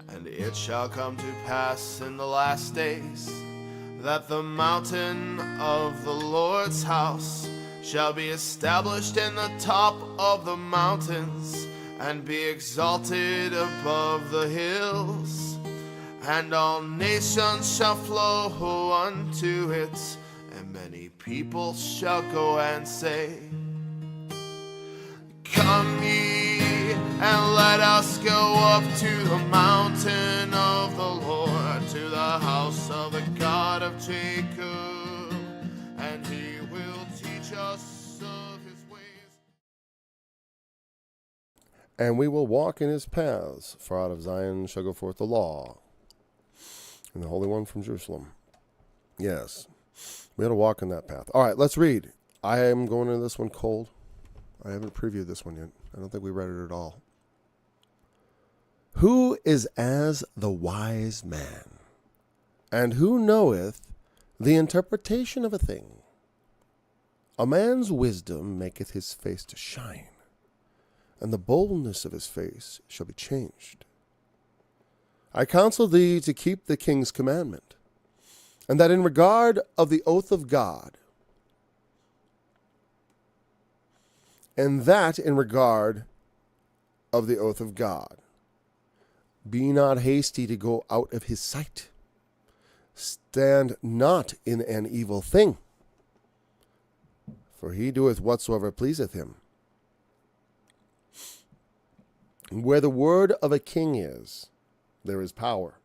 And it shall come to pass in the last days that the mountain of the Lord's house shall be established in the top of the mountains, and be exalted above the hills. And all nations shall flow unto it, and many people shall go and say, Come ye, and let us go up to the mountain of the Lord, to the house of the God of Jacob, and he will teach us of his ways. And we will walk in his paths, for out of Zion shall go forth the law, and the Holy One from Jerusalem. Yes, we got to walk in that path. All right, let's read. I am going into this one cold. I haven't previewed this one yet. I don't think we read it at all. Who is as the wise man? And who knoweth the interpretation of a thing? A man's wisdom maketh his face to shine, and the boldness of his face shall be changed. I counsel thee to keep the king's commandment, and that in regard of the oath of God, be not hasty to go out of his sight. Stand not in an evil thing, for he doeth whatsoever pleaseth him. Where the word of a king is, there is power.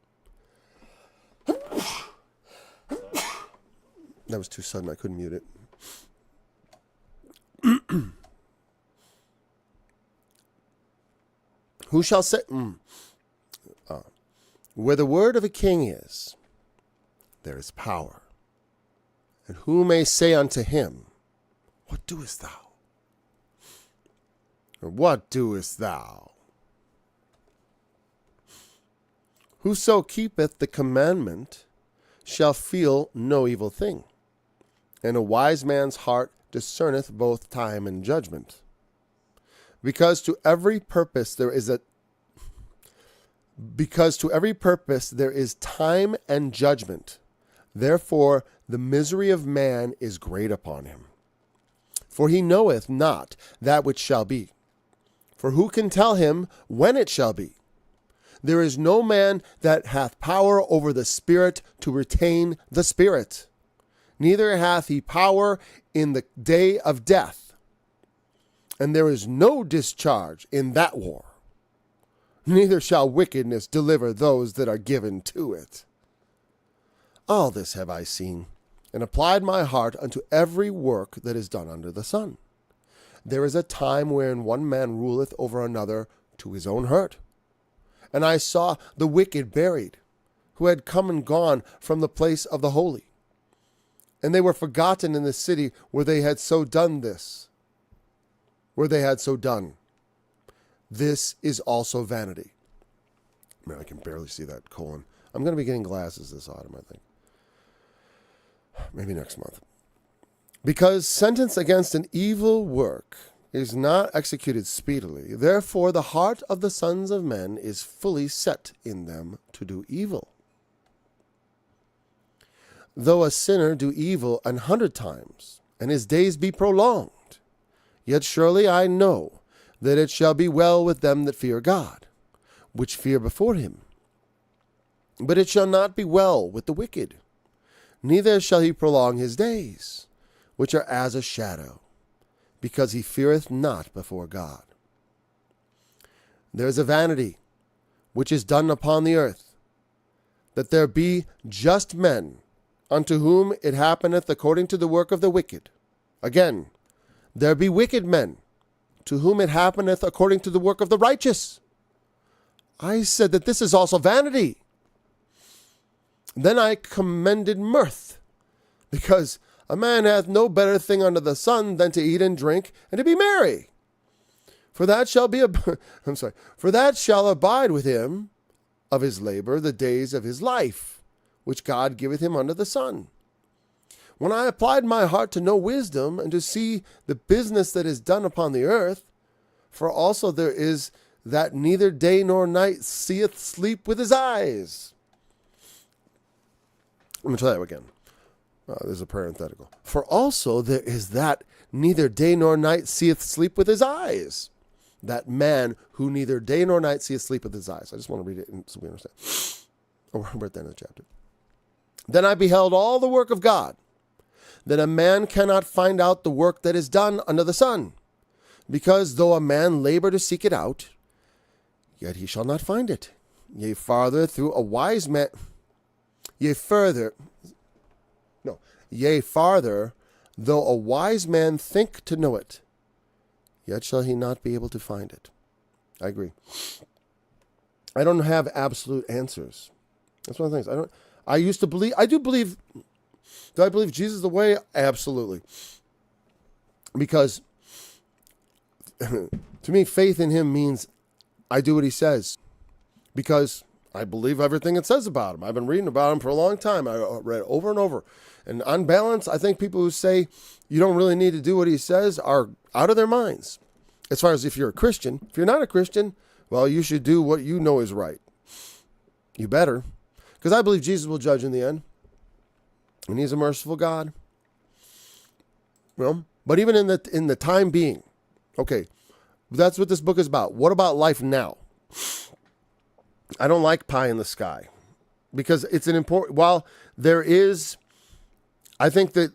That was too sudden, I couldn't mute it. Who shall say... Where the word of a king is, there is power. And who may say unto him, What doest thou? Or what doest thou? Whoso keepeth the commandment shall feel no evil thing, and a wise man's heart discerneth both time and judgment. Because to every purpose there is time and judgment. Therefore the misery of man is great upon him. For he knoweth not that which shall be. For who can tell him when it shall be? There is no man that hath power over the spirit to retain the spirit. Neither hath he power in the day of death. And there is no discharge in that war. Neither shall wickedness deliver those that are given to it. All this have I seen, and applied my heart unto every work that is done under the sun. There is a time wherein one man ruleth over another to his own hurt. And I saw the wicked buried, who had come and gone from the place of the holy. And they were forgotten in the city where they had so done this. This is also vanity. Man, I can barely see that colon. I'm going to be getting glasses this autumn, I think. Maybe next month. Because sentence against an evil work is not executed speedily, therefore the heart of the sons of men is fully set in them to do evil. Though a sinner do evil 100 times, and his days be prolonged, yet surely I know that it shall be well with them that fear God, which fear before him. But it shall not be well with the wicked, neither shall he prolong his days, which are as a shadow, because he feareth not before God. There is a vanity which is done upon the earth, that there be just men, unto whom it happeneth according to the work of the wicked. Again, there be wicked men, to whom it happeneth according to the work of the righteous. I said that this is also vanity. Then I commended mirth, because a man hath no better thing under the sun than to eat and drink and to be merry. For that shall abide with him of his labor the days of his life, which God giveth him under the sun. When I applied my heart to know wisdom and to see the business that is done upon the earth, for also there is that neither day nor night seeth sleep with his eyes. Let me try that again. There's a parenthetical. For also there is that neither day nor night seeth sleep with his eyes. That man who neither day nor night seeth sleep with his eyes. I just want to read it so we understand. Oh, we're at the end of the chapter. Then I beheld all the work of God, that a man cannot find out the work that is done under the sun. Because though a man labor to seek it out, yet he shall not find it. Yea, farther, though a wise man think to know it, yet shall he not be able to find it. I agree. I don't have absolute answers. That's one of the things. Do I believe Jesus is the way? Absolutely. Because to me, faith in him means I do what he says. Because I believe everything it says about him. I've been reading about him for a long time. I read it over and over. And on balance, I think people who say you don't really need to do what he says are out of their minds. As far as if you're a Christian. If you're not a Christian, well, you should do what you know is right. You better. Because I believe Jesus will judge in the end. And he's a merciful God. Well, but even in the time being, okay, that's what this book is about. What about life now? I don't like pie in the sky. Because it's an important, while there is, I think that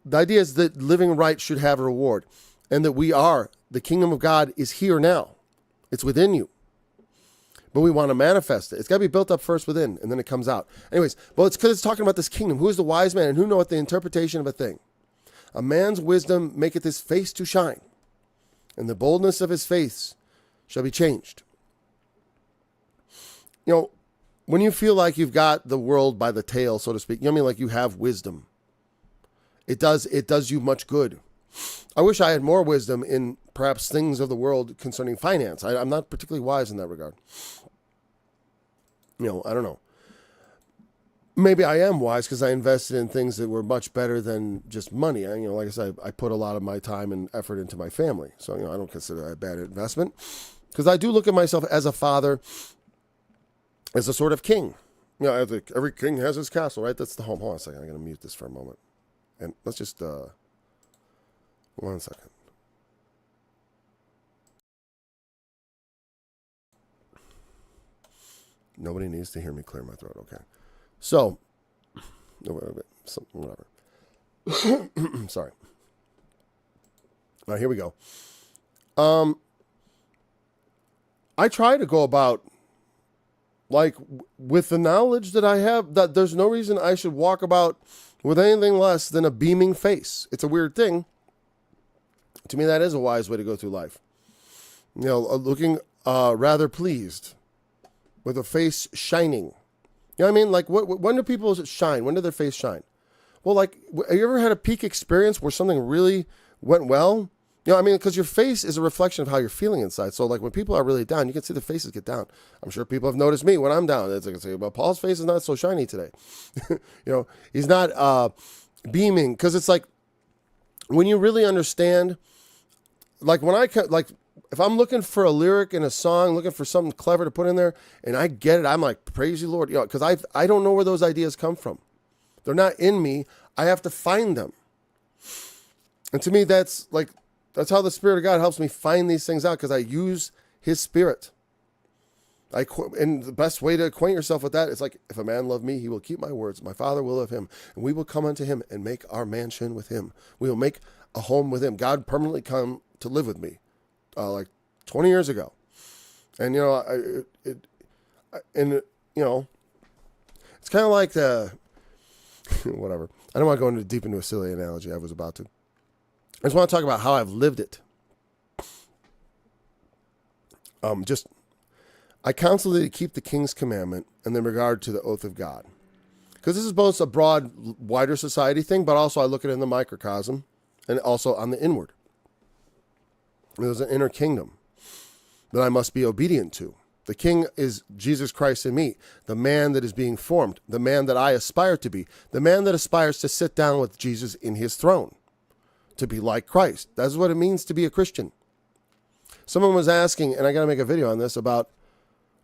the idea is that living right should have a reward. And that the kingdom of God is here now. It's within you. But we want to manifest it. It's got to be built up first within, and then it comes out. Anyways, well, it's because it's talking about this kingdom. Who is the wise man, and who knoweth the interpretation of a thing? A man's wisdom maketh his face to shine, and the boldness of his face shall be changed. You know, when you feel like you've got the world by the tail, so to speak, you know what I mean? Like you have wisdom. It does you much good. I wish I had more wisdom in perhaps things of the world concerning finance. I'm not particularly wise in that regard. You know, I don't know. Maybe I am wise because I invested in things that were much better than just money. Like I said, I put a lot of my time and effort into my family. So, I don't consider that a bad investment. Because I do look at myself as a father, as a sort of king. Every king has his castle, right? That's the home. Hold on a second. I'm going to mute this for a moment. And let's just... 1 second. Nobody needs to hear me clear my throat. Okay. So, whatever. Sorry. All right, here we go. I try to go about, like, with the knowledge that I have, that there's no reason I should walk about with anything less than a beaming face. It's a weird thing. To me, that is a wise way to go through life. Looking rather pleased, with a face shining. You know what I mean? Like, when do people shine? When do their face shine? Well, like, have you ever had a peak experience where something really went well? Because your face is a reflection of how you're feeling inside. So, like, when people are really down, you can see their faces get down. I'm sure people have noticed me when I'm down. It's like, say, but Paul's face is not so shiny today. He's not beaming. Because it's like, when you really understand... Like if I'm looking for a lyric in a song, looking for something clever to put in there, and I get it, I'm like, praise you, Lord. Because I don't know where those ideas come from. They're not in me. I have to find them. And to me, that's how the Spirit of God helps me find these things out, because I use His Spirit. And the best way to acquaint yourself with that is like, if a man love me, he will keep my words. My Father will love him, and we will come unto him and make our mansion with him. We will make a home with him. God permanently come to live with me, like 20 years ago. And, it's kind of like whatever. I don't want to go deep into a silly analogy. I was about to. I just want to talk about how I've lived it. I counsel thee to keep the king's commandment in regard to the oath of God. Because this is both a broad, wider society thing, but also I look at it in the microcosm and also on the inward. There's an inner kingdom that I must be obedient to. The king is Jesus Christ in me, the man that is being formed, the man that I aspire to be, the man that aspires to sit down with Jesus in his throne, to be like Christ. That's what it means to be a Christian. Someone was asking, and I got to make a video on this, about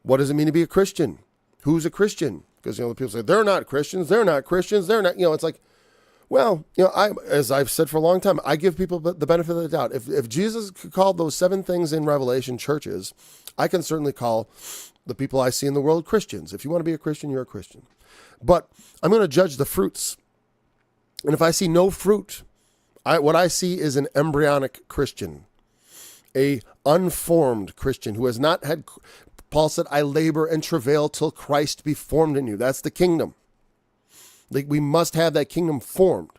what does it mean to be a Christian? Who's a Christian? Because, the people say, they're not Christians, they're not Christians, they're not, it's like, well, as I've said for a long time, I give people the benefit of the doubt. If Jesus could call those 7 things in Revelation churches, I can certainly call the people I see in the world Christians. If you want to be a Christian, you're a Christian. But I'm going to judge the fruits. And if I see no fruit, what I see is an embryonic Christian, a unformed Christian who has not had, Paul said, I labor and travail till Christ be formed in you. That's the kingdom. Like, we must have that kingdom formed,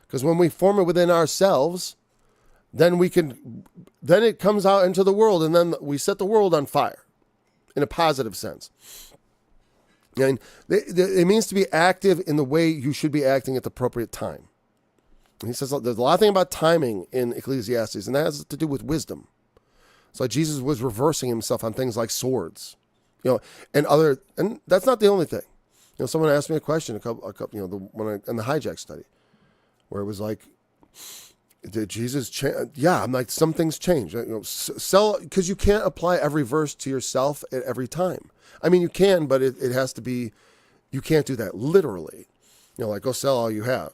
because when we form it within ourselves, then it comes out into the world, and then we set the world on fire in a positive sense. And it means to be active in the way you should be acting at the appropriate time. And he says there's a lot of things about timing in Ecclesiastes, and that has to do with wisdom. So Jesus was reversing himself on things like swords, and that's not the only thing. Someone asked me a question, in the hijack study, where it was like, did Jesus change? Yeah, I'm like, some things change. Because you can't apply every verse to yourself at every time. I mean, you can, but it has to be, you can't do that literally. Like, go sell all you have.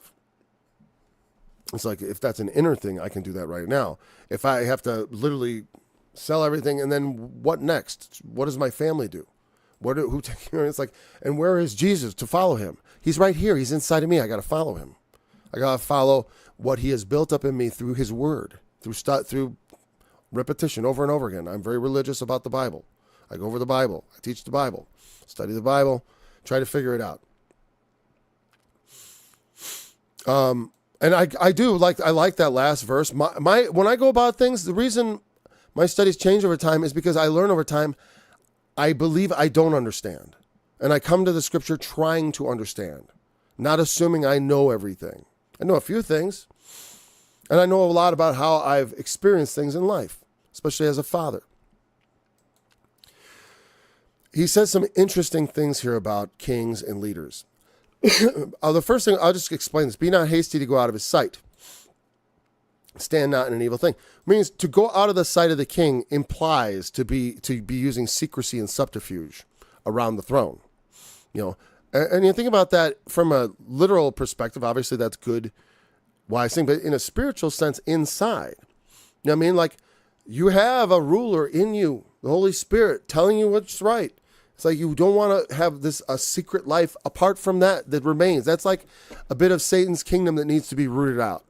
It's like, if that's an inner thing, I can do that right now. If I have to literally sell everything, and then what next? What does my family do? It's like, and where is Jesus to follow him? He's right here. He's inside of me. I got to follow him. I got to follow what he has built up in me through his word, through repetition over and over again. I'm very religious about the Bible. I go over the Bible. I teach the Bible, study the Bible, try to figure it out. And I like that last verse. When I go about things, the reason my studies change over time is because I learn over time. I believe I don't understand. And I come to the scripture trying to understand, not assuming I know everything. I know a few things, and I know a lot about how I've experienced things in life, especially as a father. He says some interesting things here about kings and leaders. The first thing, I'll just explain this. Be not hasty to go out of his sight. Stand not in an evil thing. Means to go out of the sight of the king implies to be using secrecy and subterfuge around the throne. And you think about that from a literal perspective. Obviously, that's good, wise thing. But in a spiritual sense, inside, like, you have a ruler in you, the Holy Spirit, telling you what's right. It's like you don't want to have a secret life apart from that remains. That's like a bit of Satan's kingdom that needs to be rooted out.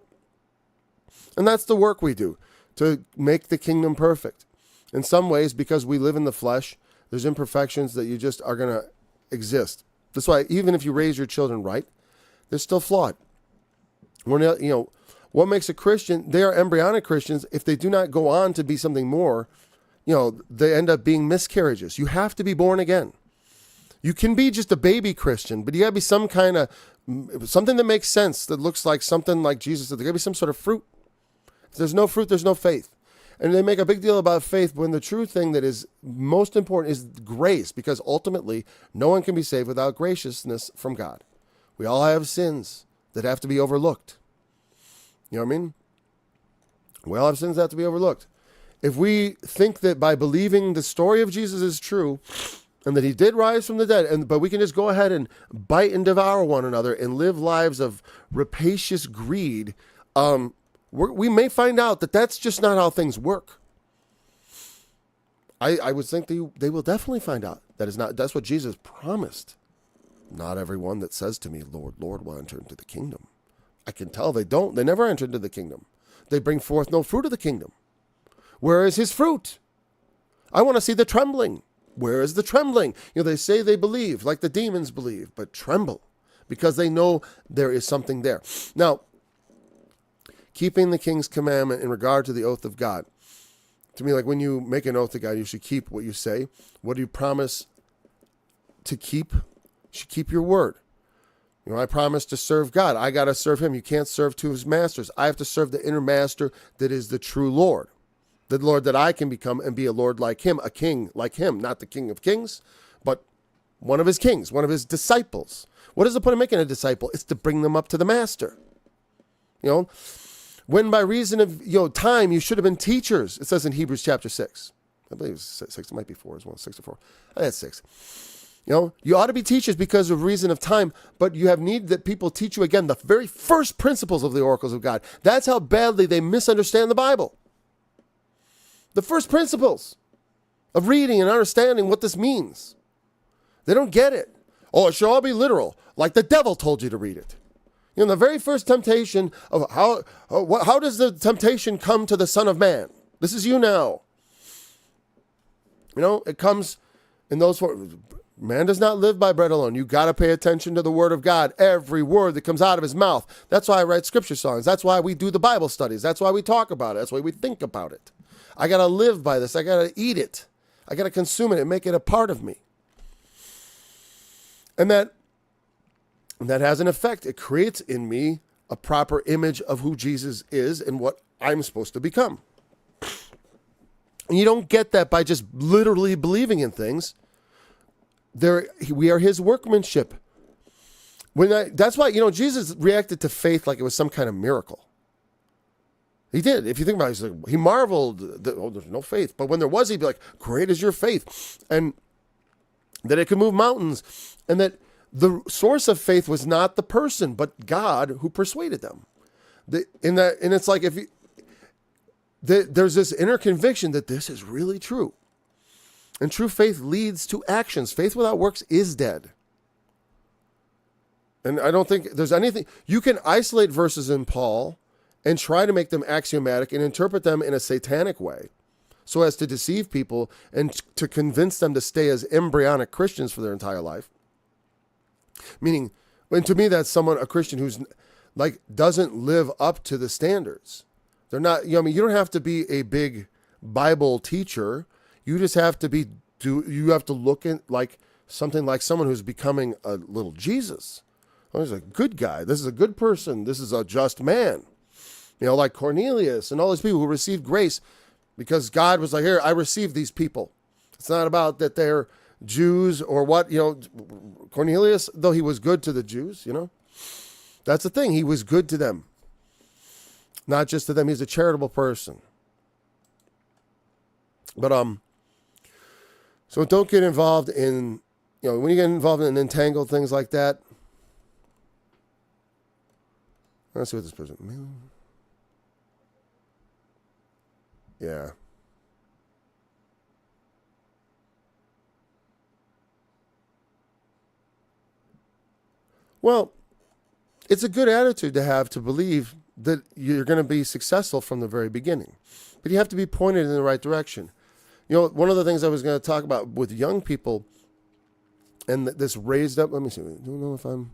And that's the work we do to make the kingdom perfect. In some ways, because we live in the flesh, there's imperfections that you just are going to exist. That's why even if you raise your children right, they're still flawed. What makes a Christian, they are embryonic Christians. If they do not go on to be something more, they end up being miscarriages. You have to be born again. You can be just a baby Christian, but you got to be some kind of, something that makes sense, that looks like something like Jesus said. There got to be some sort of fruit. If there's no fruit, there's no faith. And they make a big deal about faith when the true thing that is most important is grace, because ultimately no one can be saved without graciousness from God. We all have sins that have to be overlooked. You know what I mean? We all have sins that have to be overlooked. If we think that by believing the story of Jesus is true and that he did rise from the dead, but we can just go ahead and bite and devour one another and live lives of rapacious greed, we may find out that that's just not how things work. I would think they will definitely find out that's what Jesus promised. Not everyone that says to me, Lord, Lord, will enter into the kingdom. I can tell they don't. They never enter into the kingdom. They bring forth no fruit of the kingdom. Where is his fruit? I want to see the trembling. Where is the trembling? They say they believe like the demons believe, but tremble because they know there is something there. Now, keeping the king's commandment in regard to the oath of God. To me, like when you make an oath to God, you should keep what you say. What do you promise to keep? You should keep your word. I promise to serve God. I got to serve him. You can't serve two of his masters. I have to serve the inner master that is the true Lord. The Lord that I can become and be a Lord like him, a king like him, not the King of Kings, but one of his kings, one of his disciples. What is the point of making a disciple? It's to bring them up to the master. When by reason of time you should have been teachers. It says in Hebrews chapter 6. I believe it's 6. It might be 4 as well. 6 or 4. I think it's 6. You ought to be teachers because of reason of time, but you have need that people teach you again the very first principles of the oracles of God. That's how badly they misunderstand the Bible. The first principles of reading and understanding what this means. They don't get it. Oh, it should all be literal, like the devil told you to read it. The very first temptation of how does the temptation come to the Son of Man? This is you now. It comes in those four. Man does not live by bread alone. You got to pay attention to the word of God, every word that comes out of his mouth. That's why I write scripture songs. That's why we do the Bible studies. That's why we talk about it. That's why we think about it. I got to live by this. I got to eat it. I got to consume it and make it a part of me. And that has an effect. It creates in me a proper image of who Jesus is and what I'm supposed to become. And you don't get that by just literally believing in things. We are his workmanship. That's why, Jesus reacted to faith like it was some kind of miracle. He did. If you think about it, he marveled that, there's no faith. But when there was, he'd be like, great is your faith. And that it could move mountains. And that the source of faith was not the person, but God who persuaded them. And it's like, there's this inner conviction that this is really true. And true faith leads to actions. Faith without works is dead. And I don't think there's anything. You can isolate verses in Paul and try to make them axiomatic and interpret them in a satanic way so as to deceive people and to convince them to stay as embryonic Christians for their entire life. Meaning, and to me, that's a Christian who's doesn't live up to the standards. They're not, you don't have to be a big Bible teacher. You just have to you have to look at something like someone who's becoming a little Jesus. Oh, he's a good guy. This is a good person. This is a just man. Like Cornelius and all these people who received grace because God was like, here, I received these people. It's not about that they're Jews or what, Cornelius, though he was good to the Jews, that's the thing. He was good to them. Not just to them. He's a charitable person. But, so don't get involved in, when you get involved in entangled things like that. Let's see what this person. Yeah. Well, it's a good attitude to have to believe that you're going to be successful from the very beginning. But you have to be pointed in the right direction. One of the things I was going to talk about with young people and this raised up, let me see, I don't know if I'm.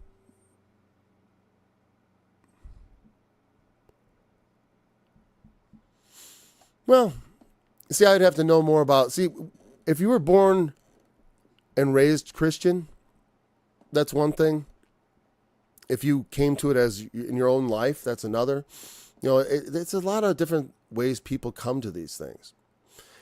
Well, see, I'd have to know more about, if you were born and raised Christian, that's one thing. If you came to it as in your own life, that's another. It's a lot of different ways people come to these things.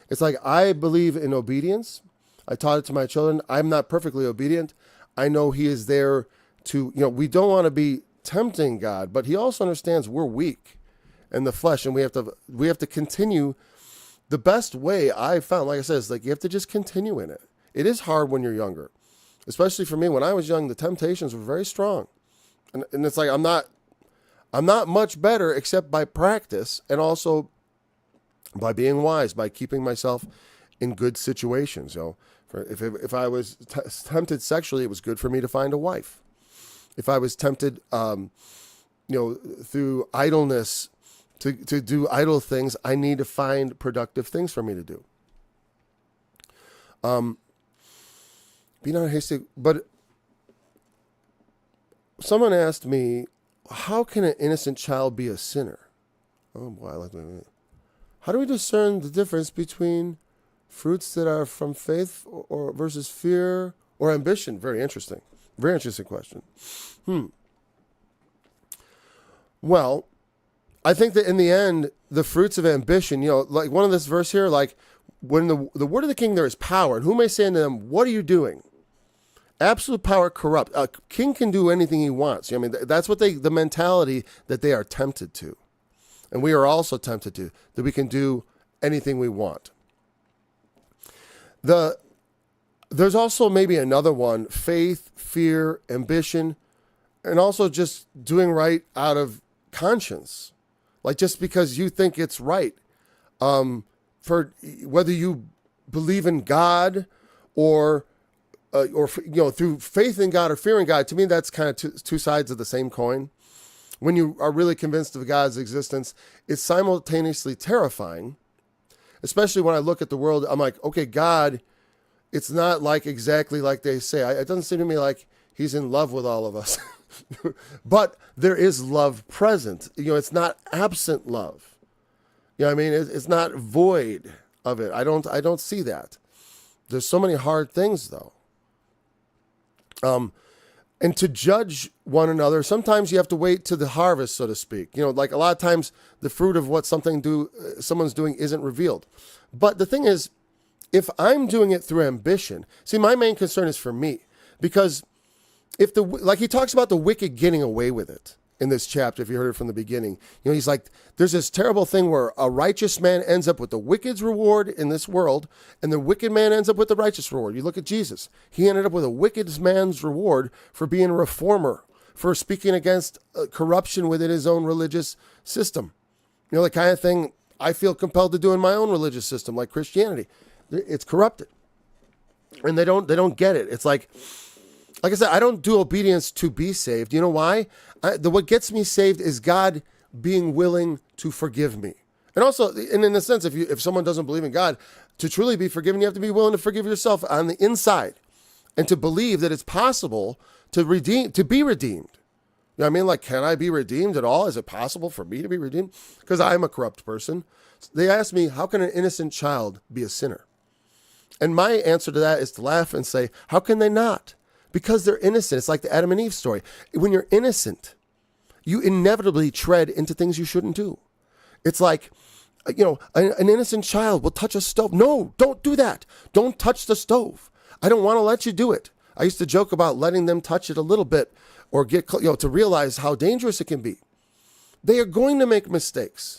It's like, I believe in obedience. I taught it to my children. I'm not perfectly obedient. I know he is there to, we don't want to be tempting God, but he also understands we're weak in the flesh and we have to continue. The best way I found, like I said, is you have to just continue in it. It is hard when you're younger, especially for me. When I was young, the temptations were very strong. And it's like, I'm not much better except by practice and also by being wise, by keeping myself in good situations. If I was tempted sexually, it was good for me to find a wife. If I was tempted, through idleness to do idle things, I need to find productive things for me to do. Be not hasty, but someone asked me, how can an innocent child be a sinner? Oh boy, I like that. How do we discern the difference between fruits that are from faith or versus fear or ambition? Very interesting. Very interesting question. Well, I think that in the end, the fruits of ambition, like one of this verse here, like when the word of the king there is power, and who may say unto them, what are you doing? Absolute power corrupt. A king can do anything he wants. That's what the mentality that they are tempted to. And we are also tempted to, that we can do anything we want. There's also maybe another one: faith, fear, ambition, and also just doing right out of conscience. Like just because you think it's right. For whether you believe in God or through faith in God or fear in God, to me that's kind of two sides of the same coin. When you are really convinced of God's existence, it's simultaneously terrifying, especially when I look at the world. I'm like, okay, God, it's not like exactly like they say. It doesn't seem to me like he's in love with all of us. But there is love present. It's not absent love. I mean, it's not void of it. I don't see that. There's so many hard things, though. And to judge one another, sometimes you have to wait to the harvest, so to speak. Like a lot of times the fruit of what someone's doing isn't revealed. But the thing is, if I'm doing it through ambition, see, my main concern is for me, because like he talks about the wicked getting away with it in this chapter, if you heard it from the beginning, he's like, there's this terrible thing where a righteous man ends up with the wicked's reward in this world, and the wicked man ends up with the righteous reward. You look at Jesus. He ended up with a wicked man's reward for being a reformer, for speaking against corruption within his own religious system. The kind of thing I feel compelled to do in my own religious system, like Christianity. It's corrupted. And they don't get it. It's like I said, I don't do obedience to be saved. You know why? What gets me saved is God being willing to forgive me. And also, and in a sense, if someone doesn't believe in God, to truly be forgiven, you have to be willing to forgive yourself on the inside, and to believe that it's possible to be redeemed. You know what I mean? Like, can I be redeemed at all? Is it possible for me to be redeemed? Because I'm a corrupt person. They ask me, how can an innocent child be a sinner? And my answer to that is to laugh and say, how can they not? Because they're innocent. It's like the Adam and Eve story. When you're innocent, you inevitably tread into things you shouldn't do. It's like, an innocent child will touch a stove. No, don't do that. Don't touch the stove. I don't want to let you do it. I used to joke about letting them touch it a little bit or get, to realize how dangerous it can be. They are going to make mistakes.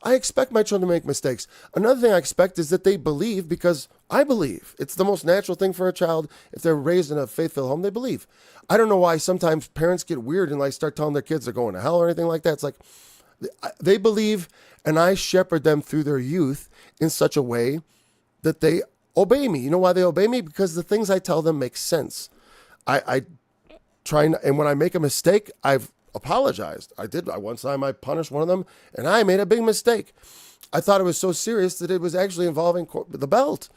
I expect my children to make mistakes. Another thing I expect is that they believe, because I believe. It's the most natural thing for a child. If they're raised in a faith-filled home, they believe. I don't know why sometimes parents get weird and start telling their kids they're going to hell or anything like that. It's like they believe, and I shepherd them through their youth in such a way that they obey me. You know why they obey me? Because the things I tell them make sense. I try, and when I make a mistake, I've apologized. One time I punished one of them, and I made a big mistake. I thought it was so serious that it was actually involving the belt,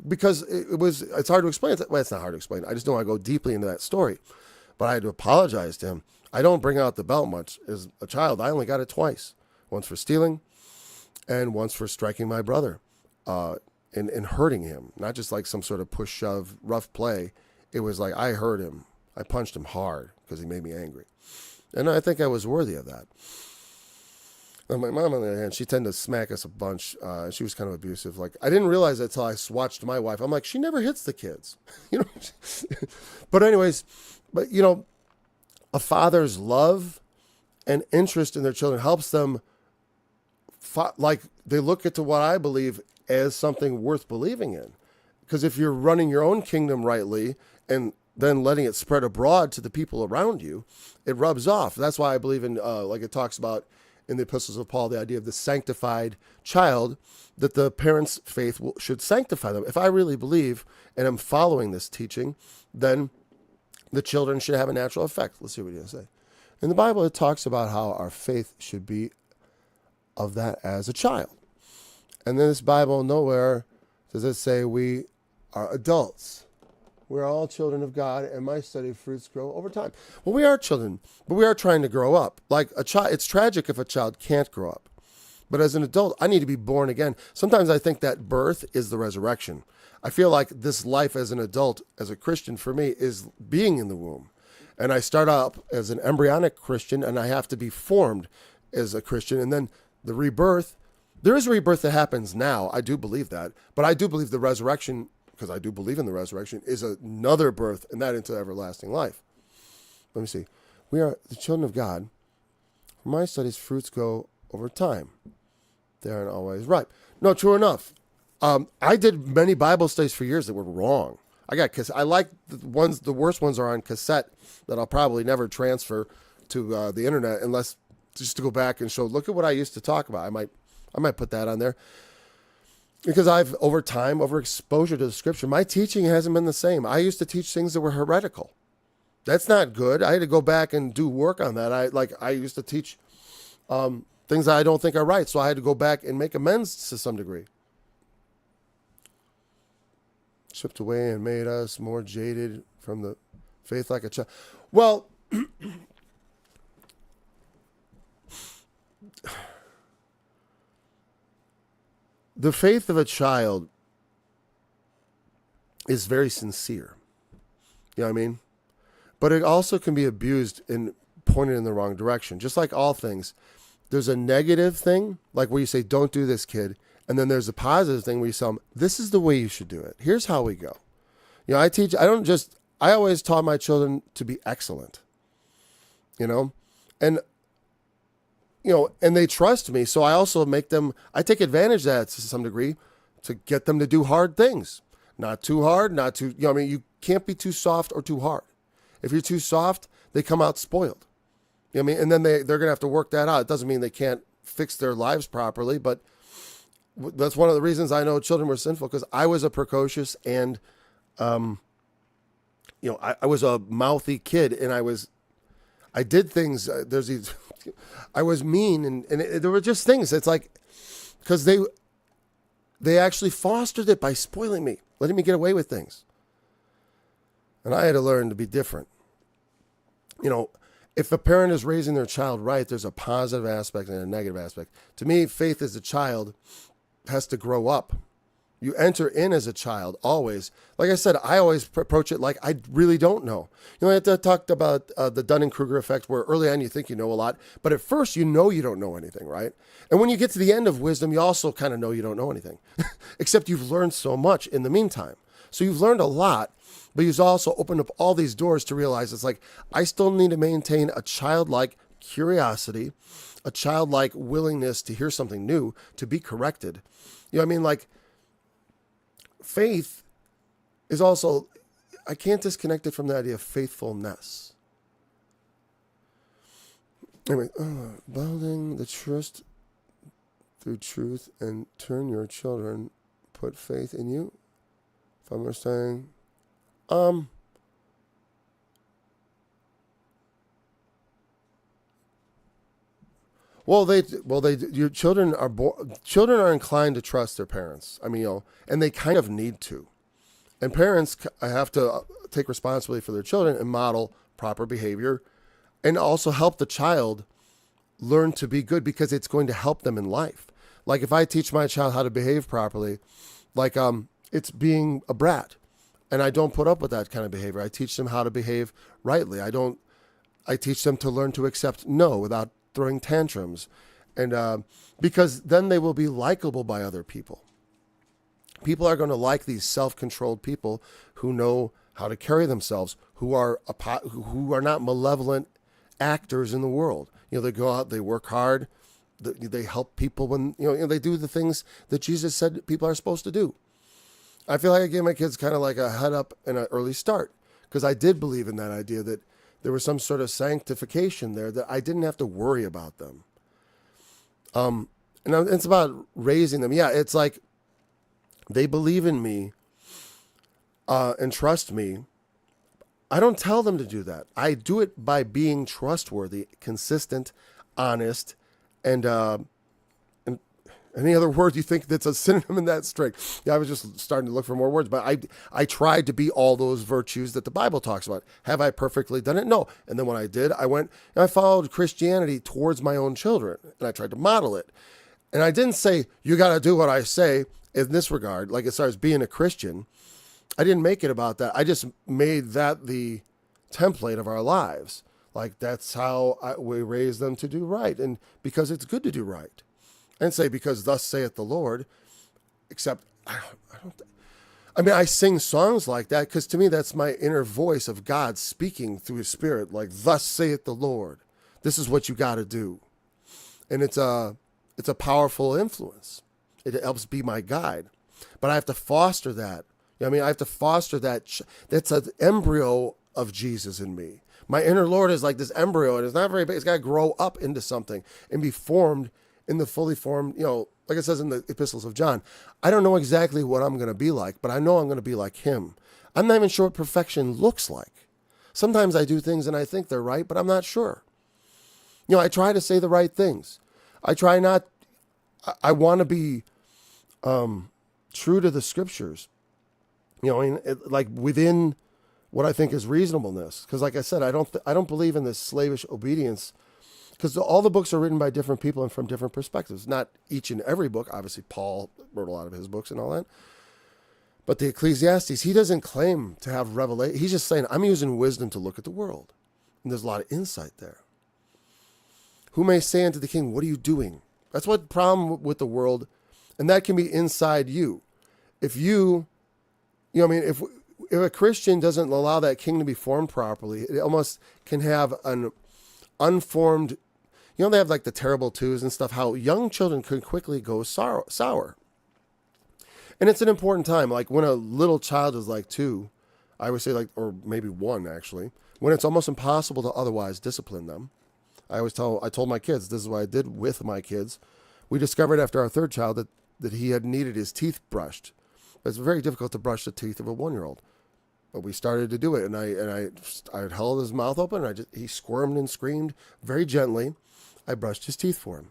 because it's hard to explain. Well, it's not hard to explain. I just don't want to go deeply into that story, but I had to apologize to him. I don't bring out the belt much. As a child, I only got it twice, once for stealing and once for striking my brother and hurting him. Not just like some sort of push, shove, rough play. It was like I hurt him. I punched him hard because he made me angry. And I think I was worthy of that. And my mom, on the other hand, she tended to smack us a bunch. She was kind of abusive. Like, I didn't realize that until I watched my wife. I'm like, she never hits the kids. But anyways, a father's love and interest in their children helps them, they look into what I believe as something worth believing in. Because if you're running your own kingdom rightly and then letting it spread abroad to the people around you, it rubs off. That's why I believe in, like it talks about in the epistles of Paul, the idea of the sanctified child, that the parents' faith should sanctify them. If I really believe and am following this teaching, then the children should have a natural effect. Let's see what he has to say. In the Bible, it talks about how our faith should be of that as a child. And then this Bible nowhere does it say we are adults. We're all children of God, and my study of fruits grow over time. Well, we are children, but we are trying to grow up. Like a child, it's tragic if a child can't grow up. But as an adult, I need to be born again. Sometimes I think that birth is the resurrection. I feel like this life as an adult, as a Christian, for me, is being in the womb. And I start up as an embryonic Christian, and I have to be formed as a Christian. And then the rebirth, there is a rebirth that happens now. I do believe that. But I do believe the resurrection, because I do believe in the resurrection, is another birth, and that into everlasting life. Let me see. We are the children of God. For my studies, fruits grow over time. They aren't always right. No, true enough. I did many Bible studies for years that were wrong. I like the worst ones are on cassette that I'll probably never transfer to the internet unless just to go back and show, look at what I used to talk about. I might put that on there because over time, over exposure to the scripture, my teaching hasn't been the same. I used to teach things that were heretical. That's not good. I had to go back and do work on that. I used to teach things that I don't think are right. So I had to go back and make amends to some degree. Chipped away and made us more jaded from the faith like a child. Well, the faith of a child is very sincere. You know what I mean? But it also can be abused and pointed in the wrong direction. Just like all things, there's a negative thing, like where you say, don't do this, kid. And then there's a positive thing where you tell them, this is the way you should do it. Here's how we go. You know, I always taught my children to be excellent, you know, and they trust me. So I also I take advantage of that to some degree to get them to do hard things. Not too hard, not too, you can't be too soft or too hard. If you're too soft, they come out spoiled. You know what I mean? And then they're going to have to work that out. It doesn't mean they can't fix their lives properly, but that's one of the reasons I know children were sinful, because I was a precocious and, I was a mouthy kid, and I did things. I was mean, and there were just things. It's like, because they actually fostered it by spoiling me, letting me get away with things, and I had to learn to be different. You know, if a parent is raising their child right, there's a positive aspect and a negative aspect. To me, faith as a child has to grow up. You enter in as a child always. Like I said, I always approach it like I really don't know. You know, I talked about the Dunning-Kruger effect, where early on you think you know a lot, but at first you don't know anything, right? And when you get to the end of wisdom, you also kind of know you don't know anything, except you've learned so much in the meantime. So you've learned a lot, but you've also opened up all these doors to realize it's like, I still need to maintain a childlike curiosity, a childlike willingness to hear something new, to be corrected. You know what I mean? Like, faith is also, I can't disconnect it from the idea of faithfulness. Anyway, building the trust through truth and turn your children, put faith in you. If I'm understanding, your children are inclined to trust their parents. I mean, and they kind of need to. And parents have to take responsibility for their children and model proper behavior, and also help the child learn to be good, because it's going to help them in life. Like if I teach my child how to behave properly, like it's being a brat, and I don't put up with that kind of behavior. I teach them how to behave rightly. I teach them to learn to accept no without throwing tantrums, and because then they will be likable by other people. People are going to like these self-controlled people who know how to carry themselves, who are not malevolent actors in the world. You know, they go out, they work hard, they help people when they do the things that Jesus said people are supposed to do. I feel like I gave my kids kind of like a head up and an early start, because I did believe in that idea that there was some sort of sanctification there, that I didn't have to worry about them. And it's about raising them. Yeah, it's like they believe in me and trust me. I don't tell them to do that. I do it by being trustworthy, consistent, honest, and any other word you think that's a synonym in that string? Yeah, I was just starting to look for more words, but I tried to be all those virtues that the Bible talks about. Have I perfectly done it? No. And then when I did, I went and I followed Christianity towards my own children, and I tried to model it. And I didn't say, you got to do what I say in this regard, like as far as being a Christian. I didn't make it about that. I just made that the template of our lives. Like that's how we raise them to do right, and because it's good to do right. And say, because thus saith the Lord, except I sing songs like that because to me that's my inner voice of God speaking through his spirit, like thus saith the Lord. This is what you got to do. and it's a powerful influence. It helps be my guide, but I have to foster that. You know what I mean, I have to foster that. That's an embryo of Jesus in me. My inner Lord is like this embryo, and it's not very big. It's got to grow up into something and be formed in the fully formed, like it says in the epistles of John. I don't know exactly what I'm going to be like, but I know I'm going to be like him. I'm not even sure what perfection looks like. Sometimes I do things and I think they're right, but I'm not sure. I try to say the right things. I want to be true to the scriptures, like within what I think is reasonableness. Because like I said, I don't believe in this slavish obedience, because all the books are written by different people and from different perspectives. Not each and every book. Obviously, Paul wrote a lot of his books and all that. But the Ecclesiastes, he doesn't claim to have revelation. He's just saying, I'm using wisdom to look at the world. And there's a lot of insight there. Who may say unto the king, what are you doing? That's what the problem with the world, and that can be inside you. If if a Christian doesn't allow that king to be formed properly, it almost can have an unformed, they have like the terrible twos and stuff, how young children can quickly go sour. And it's an important time. Like when a little child is like 2, I would say or maybe 1 actually, when it's almost impossible to otherwise discipline them. I told my kids, this is what I did with my kids. We discovered after our 3rd child that he had needed his teeth brushed. It's very difficult to brush the teeth of a 1-year-old. But we started to do it, and I held his mouth open, and he squirmed and screamed very gently. I brushed his teeth for him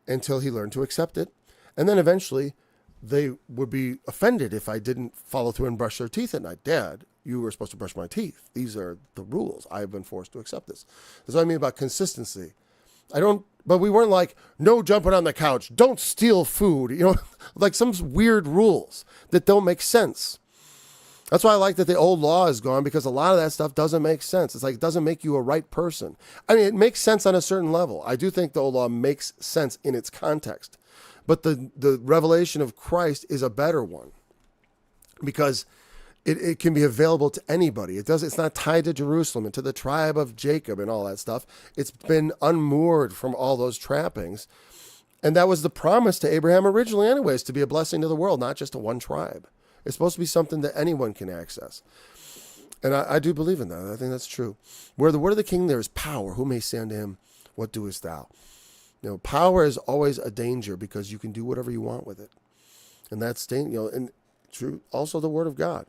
until he learned to accept it. And then eventually they would be offended if I didn't follow through and brush their teeth at night. Dad, you were supposed to brush my teeth. These are the rules. I've been forced to accept this. That's what I mean about consistency. But we weren't like, no jumping on the couch, don't steal food, like some weird rules that don't make sense. That's why I like that the old law is gone, because a lot of that stuff doesn't make sense. It's like, it doesn't make you a right person. I mean, it makes sense on a certain level. I do think the old law makes sense in its context, but the revelation of Christ is a better one, because it can be available to anybody. It's not tied to Jerusalem and to the tribe of Jacob and all that stuff. It's been unmoored from all those trappings. And that was the promise to Abraham originally anyways, to be a blessing to the world, not just to one tribe. It's supposed to be something that anyone can access. And I do believe in that. I think that's true. Where the word of the king, there is power. Who may say unto him, what doest thou? Power is always a danger, because you can do whatever you want with it. And that's, and true. Also the word of God.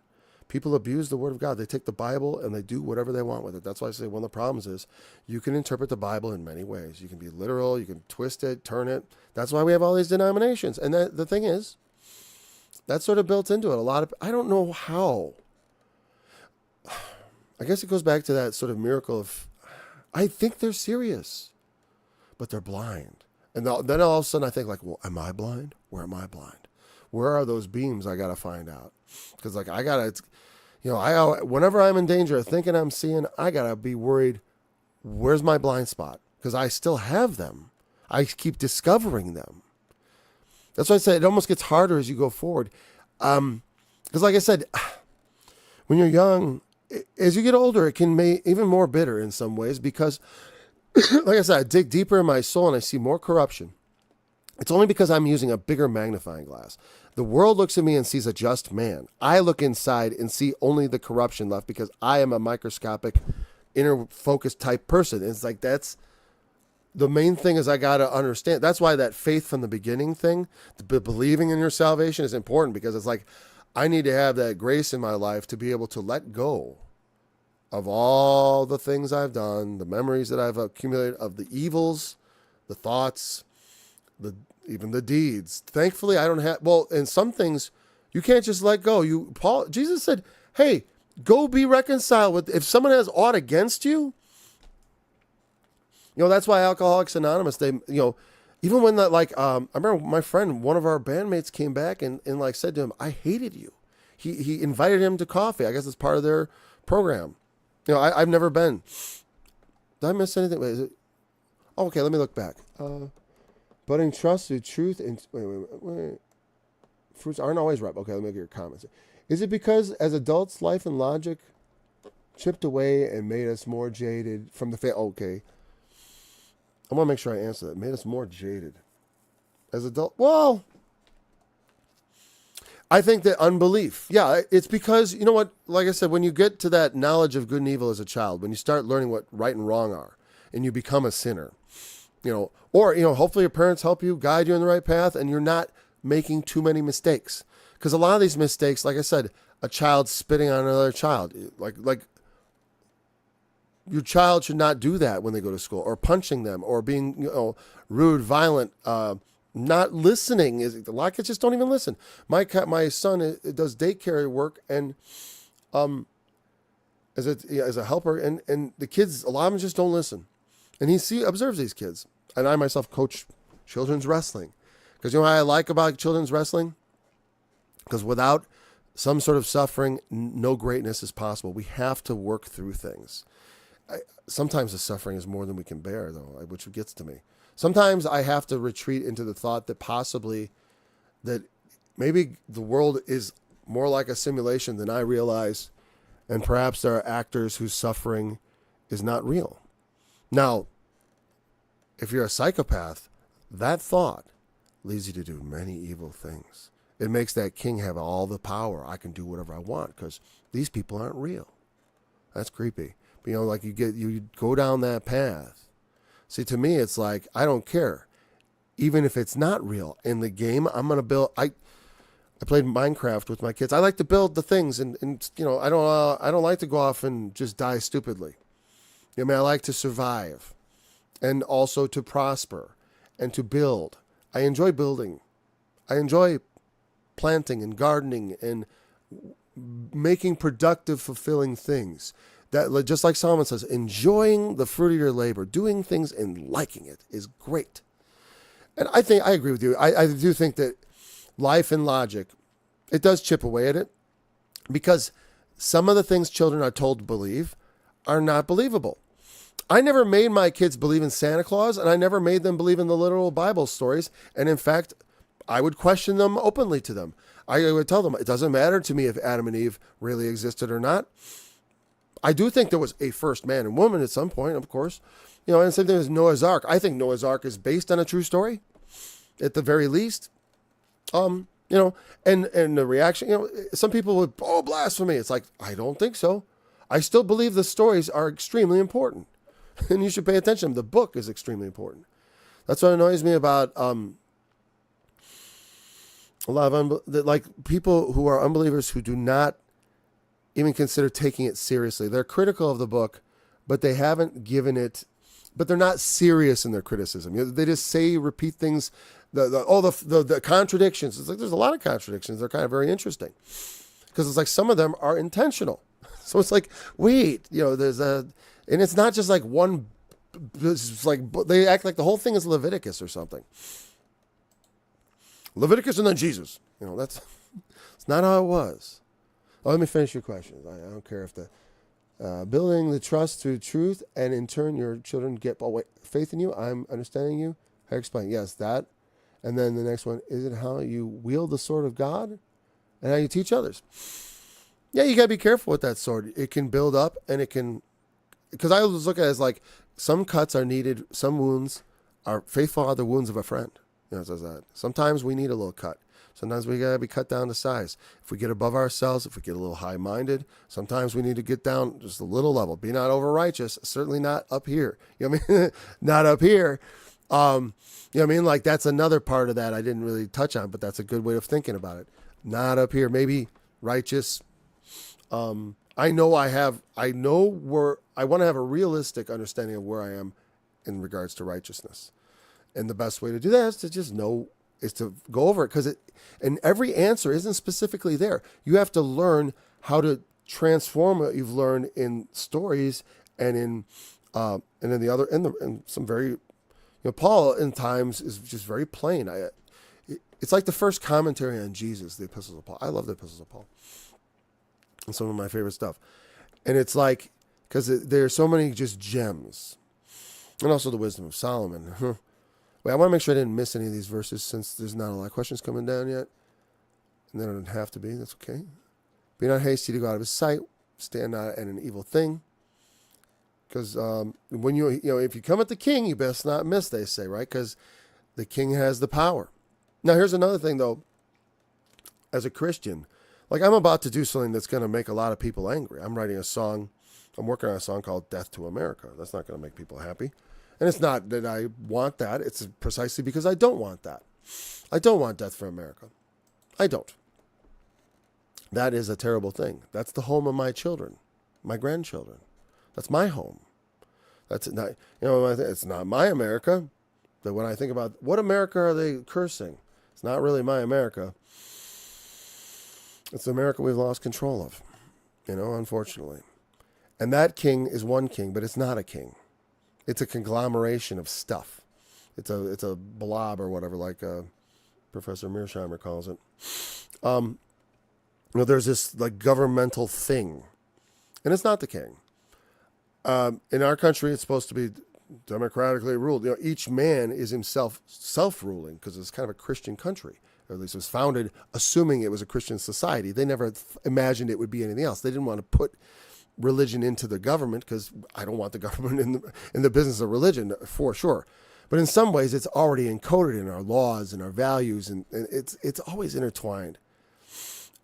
People abuse the word of God. They take the Bible and they do whatever they want with it. That's why I say one of the problems is you can interpret the Bible in many ways. You can be literal. You can twist it, turn it. That's why we have all these denominations. And the thing is, that's sort of built into it. I don't know how. I guess it goes back to that sort of miracle of, I think they're serious, but they're blind. And then all of a sudden I think like, well, am I blind? Where am I blind? Where are those beams? I got to find out. Because like I got to, whenever I'm in danger of thinking I'm seeing, I got to be worried, where's my blind spot? Because I still have them. I keep discovering them. That's why I say it almost gets harder as you go forward. Because like I said, when you're young, as you get older, it can be even more bitter in some ways, because like I said, I dig deeper in my soul and I see more corruption. It's only because I'm using a bigger magnifying glass. The world looks at me and sees a just man. I look inside and see only the corruption left, because I am a microscopic, inner focused type person. It's like, that's the main thing is I got to understand. That's why that faith from the beginning thing, believing in your salvation, is important, because it's like, I need to have that grace in my life to be able to let go of all the things I've done, the memories that I've accumulated of the evils, the thoughts, even the deeds. Thankfully, I don't have, and some things you can't just let go. Jesus said, hey, go be reconciled with, if someone has aught against you, that's why Alcoholics Anonymous, they, even when that, like, I remember my friend, one of our bandmates came back and like said to him, I hated you. He invited him to coffee. I guess it's part of their program. I've never been. Did I miss anything? Wait, is it? Oh, okay, let me look back. But in trust through truth and wait. Fruits aren't always ripe. Okay, let me get your comments. Is it because as adults, life and logic chipped away and made us more jaded from the faith? Okay. I want to make sure I answer that. Made us more jaded as adults. Well, I think that unbelief. Yeah, it's because, you know what, like I said, when you get to that knowledge of good and evil as a child, when you start learning what right and wrong are, and you become a sinner, or, hopefully your parents help you, guide you in the right path, and you're not making too many mistakes. Because a lot of these mistakes, like I said, a child spitting on another child, like your child should not do that when they go to school, or punching them, or being, rude, violent, not listening. A lot of kids just don't even listen. My son does daycare work, and as a helper, and the kids, a lot of them just don't listen. And he observes these kids. And I myself coach children's wrestling. Because you know what I like about children's wrestling? Because without some sort of suffering, no greatness is possible. We have to work through things. Sometimes the suffering is more than we can bear, though, which gets to me. Sometimes I have to retreat into the thought that maybe the world is more like a simulation than I realize, and perhaps there are actors whose suffering is not real. Now, if you're a psychopath, that thought leads you to do many evil things. It makes that king have all the power. I can do whatever I want because these people aren't real. That's creepy. But, like you go down that path. See, to me, it's like, I don't care. Even if it's not real. In the game, I'm going to build. I played Minecraft with my kids. I like to build the things, and I don't like to go off and just die stupidly. I like to survive, and also to prosper, and to build. I enjoy building. I enjoy planting and gardening and making productive, fulfilling things. That, just like Solomon says, enjoying the fruit of your labor, doing things and liking it is great. And I agree with you. I do think that life and logic, it does chip away at it, because some of the things children are told to believe are not believable. I never made my kids believe in Santa Claus, and I never made them believe in the literal Bible stories. And in fact, I would question them openly to them. I would tell them, it doesn't matter to me if Adam and Eve really existed or not. I do think there was a first man and woman at some point, of course. And same thing as Noah's Ark. I think Noah's Ark is based on a true story, at the very least. And the reaction, some people would, blasphemy. It's like, I don't think so. I still believe the stories are extremely important. And you should pay attention. The book is extremely important. That's what annoys me about a lot of people who are unbelievers who do not even consider taking it seriously. They're critical of the book, but they haven't given it. But they're not serious in their criticism. They just repeat things. The contradictions. It's like there's a lot of contradictions. They're kind of very interesting, because it's like some of them are intentional. So it's like, wait, and it's not just like one. It's like they act like the whole thing is Leviticus or something. Leviticus and then Jesus. It's not how it was. Let me finish your questions. I don't care if building the trust through truth, and in turn your children get faith in you. I'm understanding you. I explain. Yes, that. And then the next one, is it how you wield the sword of God and how you teach others? Yeah, you got to be careful with that sword. It can build up, and it can, because I always look at it as like some cuts are needed. Some wounds are faithful are the wounds of a friend. It says that. Sometimes we need a little cut. Sometimes we got to be cut down to size. If we get above ourselves, if we get a little high-minded, sometimes we need to get down just a little level. Be not over-righteous, certainly not up here. Not up here. Like that's another part of that I didn't really touch on, but that's a good way of thinking about it. Not up here, maybe righteous. I want to have a realistic understanding of where I am in regards to righteousness. And the best way to do that is to just is to go over it, and every answer isn't specifically there. You have to learn how to transform what you've learned in stories and in some very, Paul in times is just very plain. It's like the first commentary on Jesus, the epistles of Paul. I love the epistles of Paul. And some of my favorite stuff. And it's like, because there's so many just gems. And also the wisdom of Solomon. Wait, I want to make sure I didn't miss any of these verses, since there's not a lot of questions coming down yet. And they don't have to be. That's okay. Be not hasty to go out of his sight. Stand not at an evil thing. Because when if you come at the king, you best not miss, they say, right? Because the king has the power. Now, here's another thing, though. As a Christian, like I'm about to do something that's going to make a lot of people angry. I'm writing a song. I'm working on a song called Death to America. That's not going to make people happy. And it's not that I want that. It's precisely because I don't want that. I don't want death for America. I don't. That is a terrible thing. That's the home of my children, my grandchildren. That's my home. That's not, it's not my America. That when I think about what America are they cursing, it's not really my America. It's the America we've lost control of, unfortunately. And that king is one king, but it's not a king. It's a conglomeration of stuff. It's a blob or whatever, like Professor Mearsheimer calls it. There's this like governmental thing, and it's not the king. In our country, it's supposed to be democratically ruled. Each man is himself self-ruling because it's kind of a Christian country. Or at least it was founded assuming it was a Christian society. They never imagined it would be anything else. They didn't want to put religion into the government because I don't want the government in the business of religion, for sure. But in some ways, it's already encoded in our laws and our values, and it's always intertwined.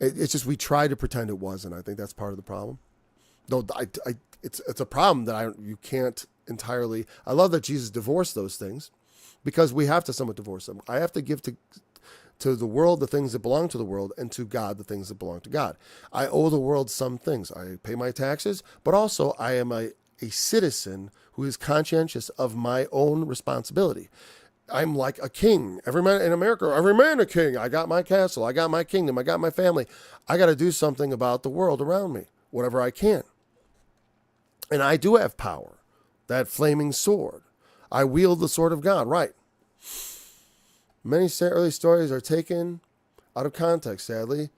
It's just we try to pretend it wasn't. I think that's part of the problem. Though it's a problem that you can't entirely. I love that Jesus divorced those things because we have to somewhat divorce them. I have to give to the world the things that belong to the world, and to God the things that belong to God. I owe the world some things. I pay my taxes, but also I am a citizen who is conscientious of my own responsibility. I'm like a king. Every man in America, every man a king. I got my castle. I got my kingdom. I got my family. I got to do something about the world around me, whatever I can. And I do have power, that flaming sword. I wield the sword of God, right? Many early stories are taken out of context, sadly.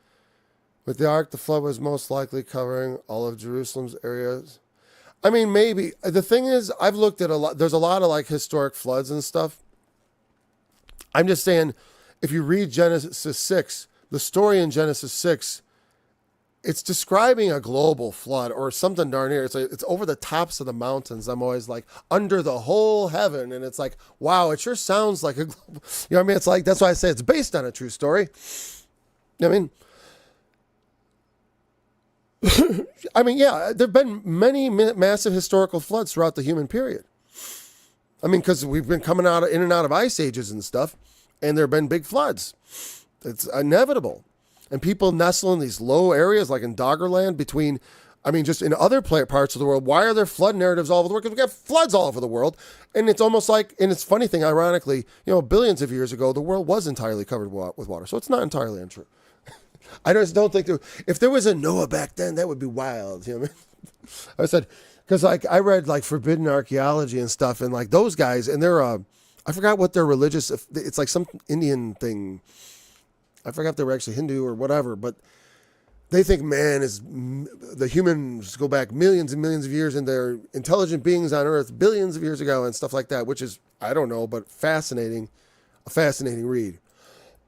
With the ark, the flood was most likely covering all of Jerusalem's areas. I mean, maybe. The thing is, I've looked at a lot. There's a lot of like historic floods and stuff. I'm just saying, if you read Genesis 6, the story in Genesis 6, it's describing a global flood or something darn near. It's over the tops of the mountains. I'm always like, under the whole heaven. And it's like, wow, it sure sounds like a global, what I mean? It's like, that's why I say it's based on a true story. I mean, yeah, there have been many massive historical floods throughout the human period. I mean, because we've been coming in and out of ice ages and stuff, and there have been big floods. It's inevitable. And people nestle in these low areas, like in Doggerland, just in other parts of the world. Why are there flood narratives all over the world? Because we got floods all over the world. And it's almost like, and it's a funny thing, ironically, billions of years ago, the world was entirely covered with water. So it's not entirely untrue. I just don't think if there was a Noah back then, that would be wild. I said, because like I read like forbidden archaeology and stuff, and like those guys, and they're, I forgot what their religious, it's like some Indian thing. I forgot if they were actually Hindu or whatever, but they think the humans go back millions and millions of years, and they're intelligent beings on Earth billions of years ago and stuff like that, which is, I don't know, but a fascinating read.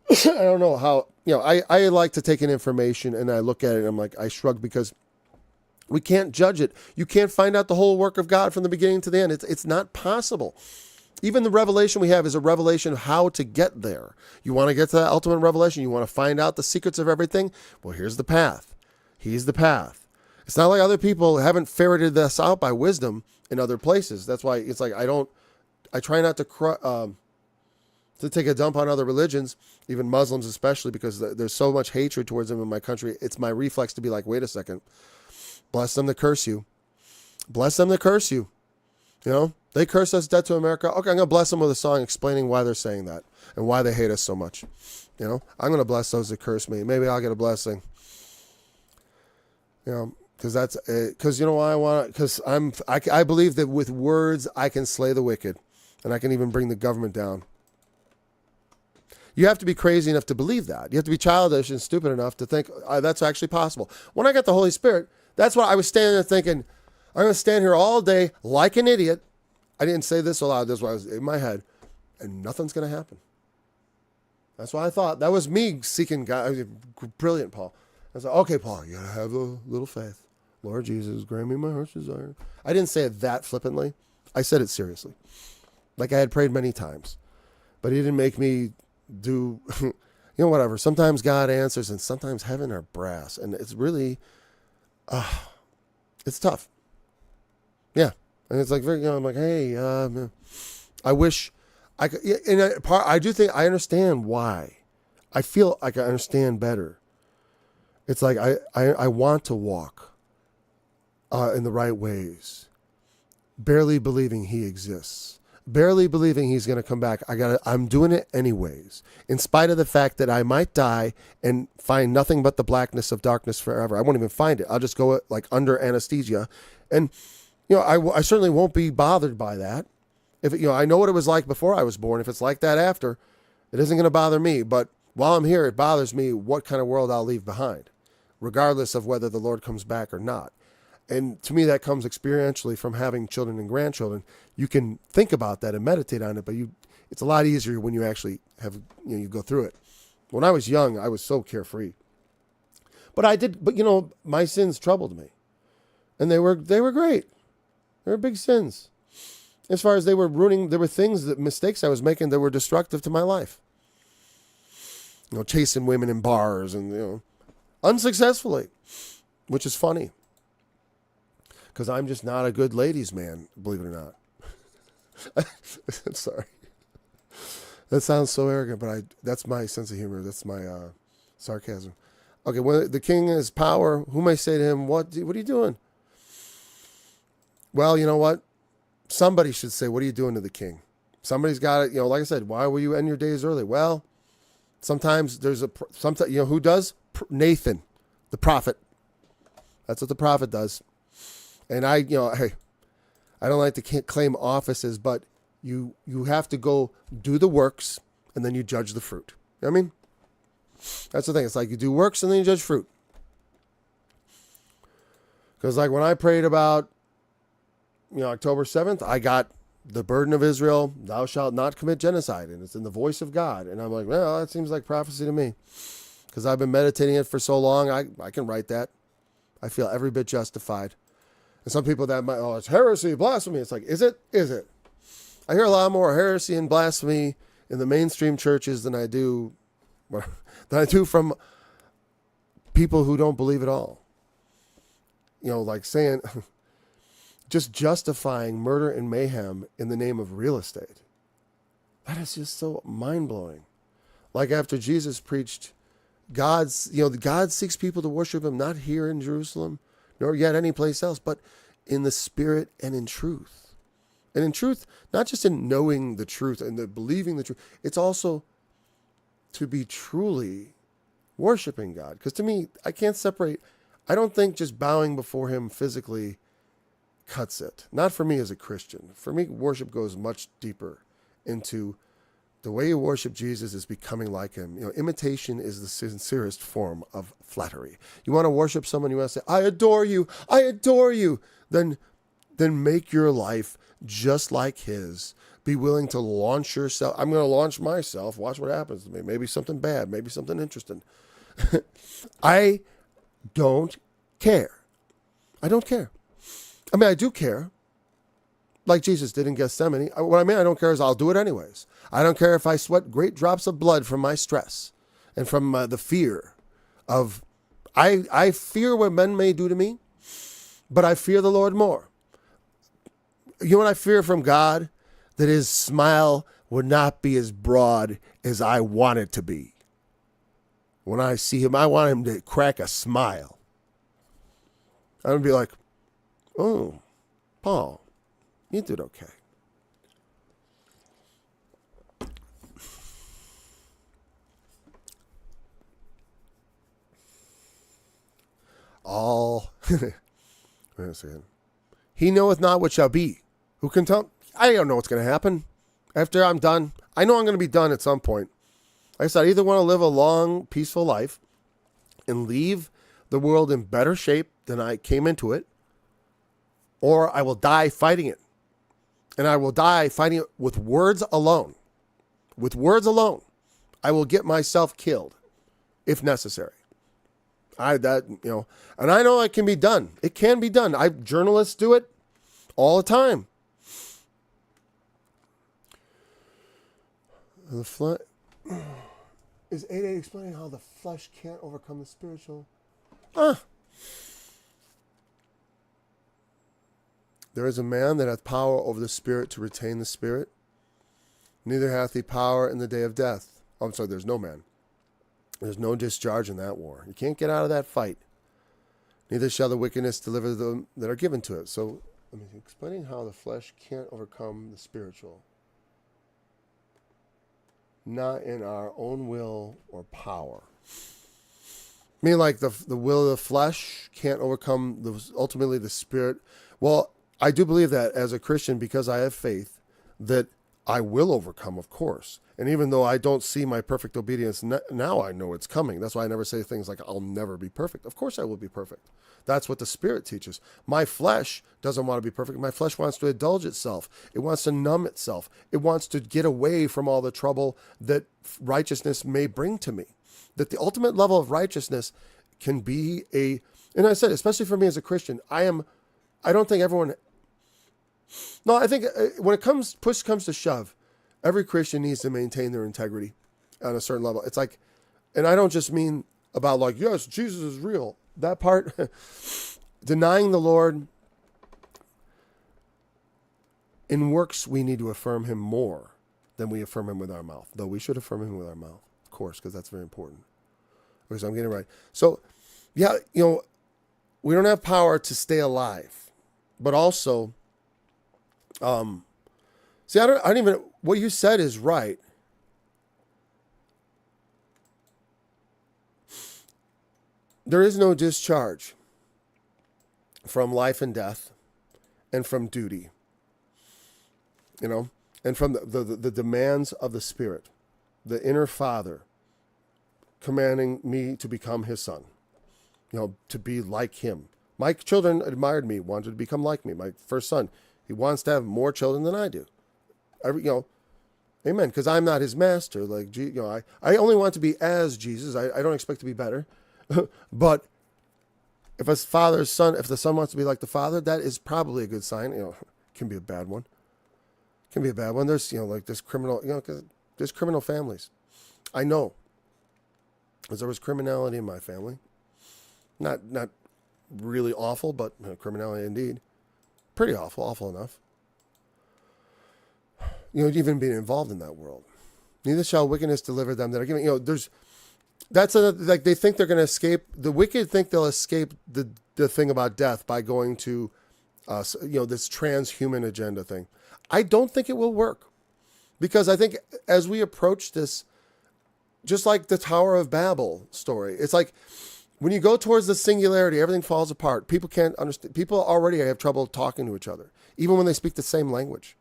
I don't know how, I like to take in information and I look at it and I'm like, I shrug because we can't judge it. You can't find out the whole work of God from the beginning to the end. It's not possible. Even the revelation we have is a revelation of how to get there. You want to get to that ultimate revelation? You want to find out the secrets of everything? Well, here's the path. He's the path. It's not like other people haven't ferreted this out by wisdom in other places. That's why it's like I try not to take a dump on other religions, even Muslims especially, because there's so much hatred towards them in my country. It's my reflex to be like, wait a second. Bless them that curse you. Bless them that curse you. They curse us, dead to America. Okay, I'm going to bless them with a song explaining why they're saying that and why they hate us so much. I'm going to bless those that curse me. Maybe I'll get a blessing. Because because why I want it? Because I believe that with words I can slay the wicked, and I can even bring the government down. You have to be crazy enough to believe that. You have to be childish and stupid enough to think that's actually possible. When I got the Holy Spirit, that's what I was standing there thinking. I'm going to stand here all day like an idiot. I didn't say this aloud. This was in my head. And nothing's going to happen. That's what I thought. That was me seeking God. Brilliant, Paul. I was like, okay, Paul, you got to have a little faith. Lord Jesus, grant me my heart's desire. I didn't say it that flippantly. I said it seriously. Like I had prayed many times. But he didn't make me do, whatever. Sometimes God answers and sometimes heaven are brass. And it's really, it's tough. Yeah. And it's like, I'm like, hey, I wish I could, and I do think I understand why. I feel like I understand better. It's like, I want to walk in the right ways, barely believing he exists. Barely believing he's going to come back. I'm doing it anyways, in spite of the fact that I might die and find nothing but the blackness of darkness forever. I won't even find it. I'll just go like under anesthesia. And, I certainly won't be bothered by that. If I know what it was like before I was born. If it's like that after, it isn't going to bother me. But while I'm here, it bothers me what kind of world I'll leave behind, regardless of whether the Lord comes back or not. And to me, that comes experientially from having children and grandchildren. You can think about that and meditate on it, but it's a lot easier when you actually have, you go through it. When I was young, I was so carefree. But my sins troubled me. And they were great. They were big sins. As far as there were mistakes I was making that were destructive to my life. Chasing women in bars and, unsuccessfully, which is funny. Because I'm just not a good ladies' man, believe it or not. I'm sorry. That sounds so arrogant, but that's my sense of humor. That's my sarcasm. Okay, when the king has power, who may say to him, what are you doing? Well, you know what? Somebody should say, what are you doing to the king? Somebody's got it. Like I said, why will you end your days early? Well, sometimes who does? Nathan, the prophet. That's what the prophet does. And I don't like to claim offices, but you have to go do the works and then you judge the fruit. You know what I mean? That's the thing. It's like you do works and then you judge fruit. Because like when I prayed about, October 7th, I got the burden of Israel, thou shalt not commit genocide. And it's in the voice of God. And I'm like, well, that seems like prophecy to me. Because I've been meditating it for so long, I can write that. I feel every bit justified. And some people that might, it's heresy, blasphemy. It's like, is it? Is it? I hear a lot more heresy and blasphemy in the mainstream churches than I do from people who don't believe at all. Like saying, just justifying murder and mayhem in the name of real estate. That is just so mind-blowing. Like after Jesus preached, God seeks people to worship him, not here in Jerusalem, nor yet any place else, but in the spirit and in truth. And in truth, not just in knowing the truth and believing the truth, it's also to be truly worshiping God. Because to me, I can't separate. I don't think just bowing before him physically cuts it. Not for me as a Christian. For me, worship goes much deeper into the way you worship Jesus is becoming like him. Imitation is the sincerest form of flattery. You want to worship someone, you want to say, I adore you, I adore you. Then make your life just like his. Be willing to launch yourself. I'm going to launch myself. Watch what happens to me. Maybe something bad, maybe something interesting. I don't care. I don't care. I mean, I do care. Like Jesus did in Gethsemane. What I mean I don't care is I'll do it anyways. I don't care if I sweat great drops of blood from my stress and from the fear of, I fear what men may do to me, but I fear the Lord more. You know what I fear from God? That his smile would not be as broad as I want it to be. When I see him, I want him to crack a smile. I'm going to be like, oh, Paul, you did okay. Wait a second. He knoweth not what shall be. Who can tell? I don't know what's going to happen after I'm done. I know I'm going to be done at some point. Like I said, I either want to live a long, peaceful life and leave the world in better shape than I came into it, or I will die fighting it. And I will die fighting it with words alone. With words alone, I will get myself killed if necessary. And I know it can be done. It can be done. Journalists do it all the time. The flesh is 8:8 explaining how the flesh can't overcome the spiritual. There is a man that hath power over the spirit to retain the spirit. Neither hath he power in the day of death. Oh, I'm sorry, there's no man. There's no discharge in that war. You can't get out of that fight. Neither shall the wickedness deliver them that are given to it. So, explaining how the flesh can't overcome the spiritual. Not in our own will or power. I mean, like the will of the flesh can't overcome ultimately the spirit. Well, I do believe that as a Christian, because I have faith, that I will overcome, of course. And even though I don't see my perfect obedience, now I know it's coming. That's why I never say things like, I'll never be perfect. Of course I will be perfect. That's what the Spirit teaches. My flesh doesn't want to be perfect. My flesh wants to indulge itself. It wants to numb itself. It wants to get away from all the trouble that righteousness may bring to me. That the ultimate level of righteousness can be and I said, especially for me as a Christian, I don't think everyone... No, I think when push comes to shove, every Christian needs to maintain their integrity on a certain level. It's like, and I don't just mean about like, yes, Jesus is real. That part, denying the Lord in works, we need to affirm him more than we affirm him with our mouth. Though we should affirm him with our mouth, of course, because that's very important. Okay, so I'm getting it right. So, yeah, we don't have power to stay alive, but also... See, I don't even, what you said is right. There is no discharge from life and death and from duty, and from the demands of the Spirit, the inner Father commanding me to become his son, to be like him. My children admired me, wanted to become like me. My first son, he wants to have more children than I do. Amen. Because I'm not his master. Like, I only want to be as Jesus. I don't expect to be better. But if the son wants to be like the Father, that is probably a good sign. It can be a bad one. There's, there's criminal, because there's criminal families. I know. Because there was criminality in my family. Not really awful, but criminality indeed. Pretty awful enough. Even being involved in that world. Neither shall wickedness deliver them that are given. Like they think they're going to escape. The wicked think they'll escape the thing about death by going to, this transhuman agenda thing. I don't think it will work, because I think as we approach this, just like the Tower of Babel story, it's like, when you go towards the singularity, everything falls apart. People can't understand. People already have trouble talking to each other, even when they speak the same language.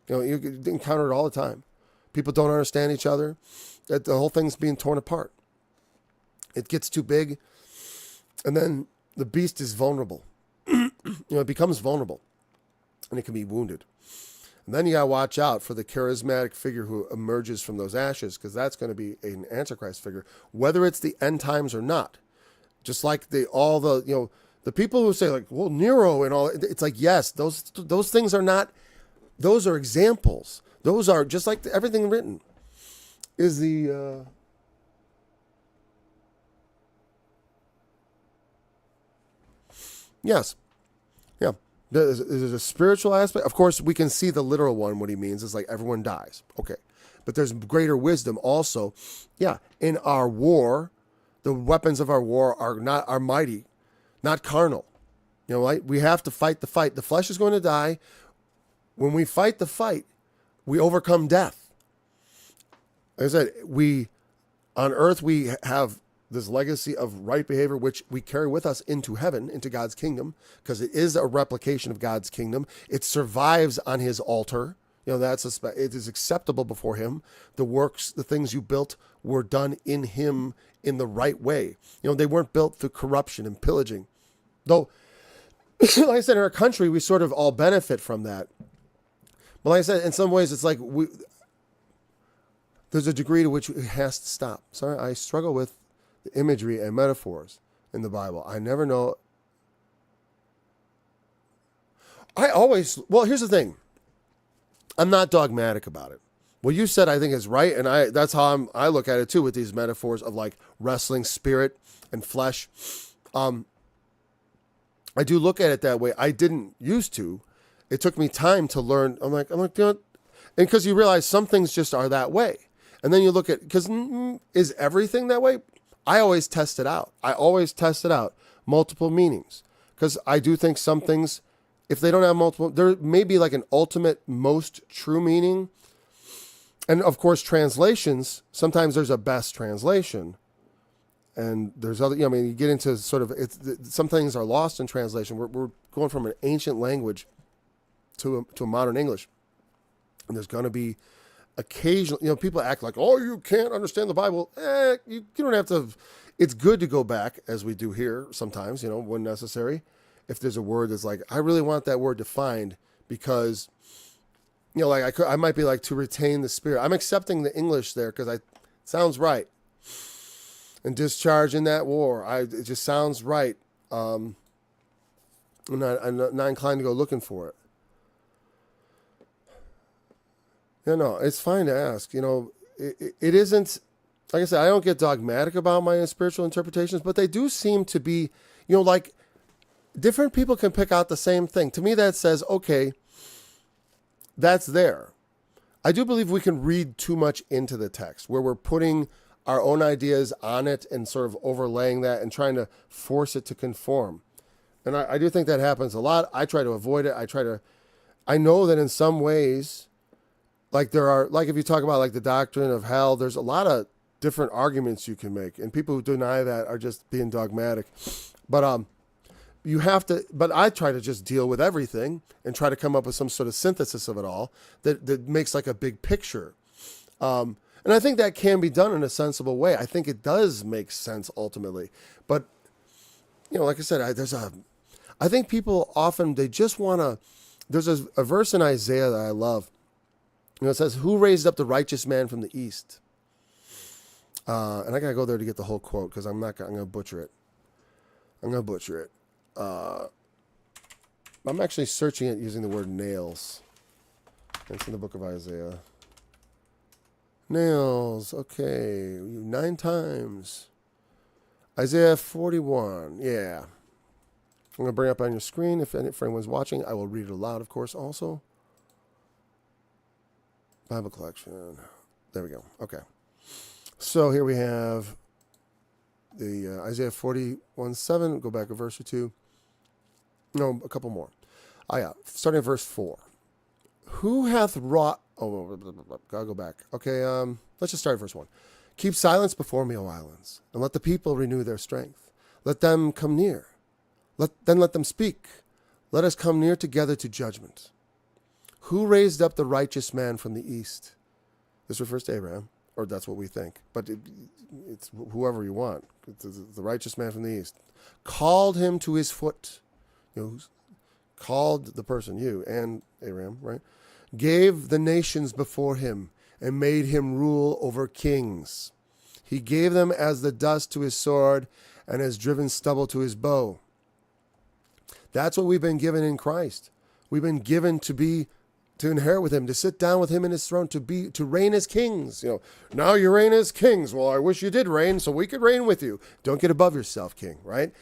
You encounter it all the time. People don't understand each other. The whole thing's being torn apart. It gets too big, and then the beast is vulnerable. It becomes vulnerable, and it can be wounded. And then you got to watch out for the charismatic figure who emerges from those ashes, because that's going to be an Antichrist figure, whether it's the end times or not. Just like the people who say like, well, Nero and all, it's like, yes, those things are not, those are examples. Those are just like everything written is yes. Yeah. There's a spiritual aspect. Of course, we can see the literal one. What he means is like everyone dies. Okay. But there's greater wisdom also. Yeah. In our war, the weapons of our war are mighty, not carnal. We have to fight the fight. The flesh is going to die. When we fight the fight, we overcome death. Like I said, on earth, we have this legacy of right behavior, which we carry with us into heaven, into God's kingdom, because it is a replication of God's kingdom. It survives on his altar. It is acceptable before him. The things you built were done in him in the right way. They weren't built through corruption and pillaging. Though, like I said, in our country, we sort of all benefit from that. But like I said, in some ways, it's like there's a degree to which it has to stop. Sorry, I struggle with the imagery and metaphors. in the Bible. I never know. Well, here's the thing. I'm not dogmatic about it. What you said, I think, is right, and that's how I look at it too, with these metaphors of like wrestling spirit and flesh. I do look at it that way. I didn't used to. It took me time to learn. I'm like, and because you realize some things just are that way, and then you look at, because is everything that way? I always test it out. Multiple meanings, because I do think some things, if they don't have multiple, there may be like an ultimate most true meaning. And of course, translations, sometimes there's a best translation. And there's other, you get into sort of, some things are lost in translation. We're going from an ancient language to a modern English. And there's going to be occasional, people act like, oh, you can't understand the Bible. You don't have to. It's good to go back, as we do here sometimes, when necessary. If there's a word that's like, I really want that word defined because, I might be like, to retain the spirit. I'm accepting the English there because it sounds right. And discharge in that war, it just sounds right. I'm not inclined to go looking for it. No, it's fine to ask. It isn't, like I said, I don't get dogmatic about my spiritual interpretations, but they do seem to be, like different people can pick out the same thing. To me, that says, okay, that's there. I do believe we can read too much into the text where we're putting our own ideas on it and sort of overlaying that and trying to force it to conform. And I do think that happens a lot. I try to avoid it. I know that in some ways, like there are, like if you talk about like the doctrine of hell, there's a lot of different arguments you can make. And people who deny that are just being dogmatic. But you have to, but I try to just deal with everything and try to come up with some sort of synthesis of it all that makes like a big picture. And I think that can be done in a sensible way. I think it does make sense ultimately. But, like I said, I think people often, they just want to, there's a verse in Isaiah that I love. It says, who raised up the righteous man from the east? And I got to go there to get the whole quote because I'm going to butcher it. I'm actually searching it using the word nails. It's in the book of Isaiah. Nails, okay, 9 times. Isaiah 41, yeah. I'm going to bring it up on your screen. If anyone's watching, I will read it aloud, of course, also. Bible collection. There we go. Okay. So here we have the Isaiah 41:7. Go back a verse or two. No, a couple more. Starting at verse 4. Who hath wrought... Oh, gotta go back. Okay, let's just start at verse 1. Keep silence before me, O islands, and let the people renew their strength. Let them come near. Let them speak. Let us come near together to judgment. Who raised up the righteous man from the east? This refers to Abraham, or that's what we think. But it's whoever you want. It's the righteous man from the east. Called him to his foot. Called the person, you and Abraham, right? Gave the nations before him and made him rule over kings. He gave them as the dust to his sword and has driven stubble to his bow. That's what we've been given in Christ. We've been given to inherit with him, to sit down with him in his throne, to reign as kings. Now you reign as kings. Well, I wish you did reign so we could reign with you. Don't get above yourself, king, right?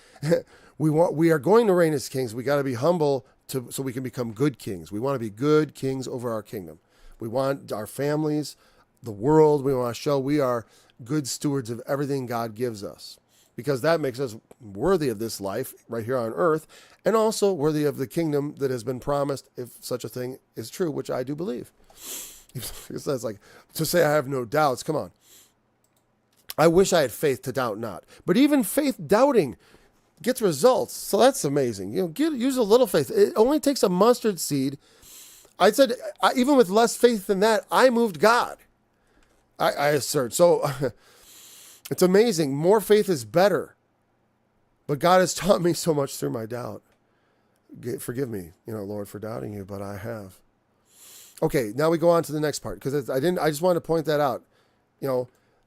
We are going to reign as kings. We got to be humble so we can become good kings. We want to be good kings over our kingdom. We want our families, the world, we want to show we are good stewards of everything God gives us, because that makes us worthy of this life right here on earth, and also worthy of the kingdom that has been promised, if such a thing is true, which I do believe. It's like to say I have no doubts. Come on. I wish I had faith to doubt not. But even faith doubting gets results. So that's amazing. Use a little faith. It only takes a mustard seed. I said, even with less faith than that, I moved God. I assert. So it's amazing. More faith is better. But God has taught me so much through my doubt. Forgive me, Lord, for doubting you, but I have. Okay, now we go on to the next part, because I just wanted to point that out.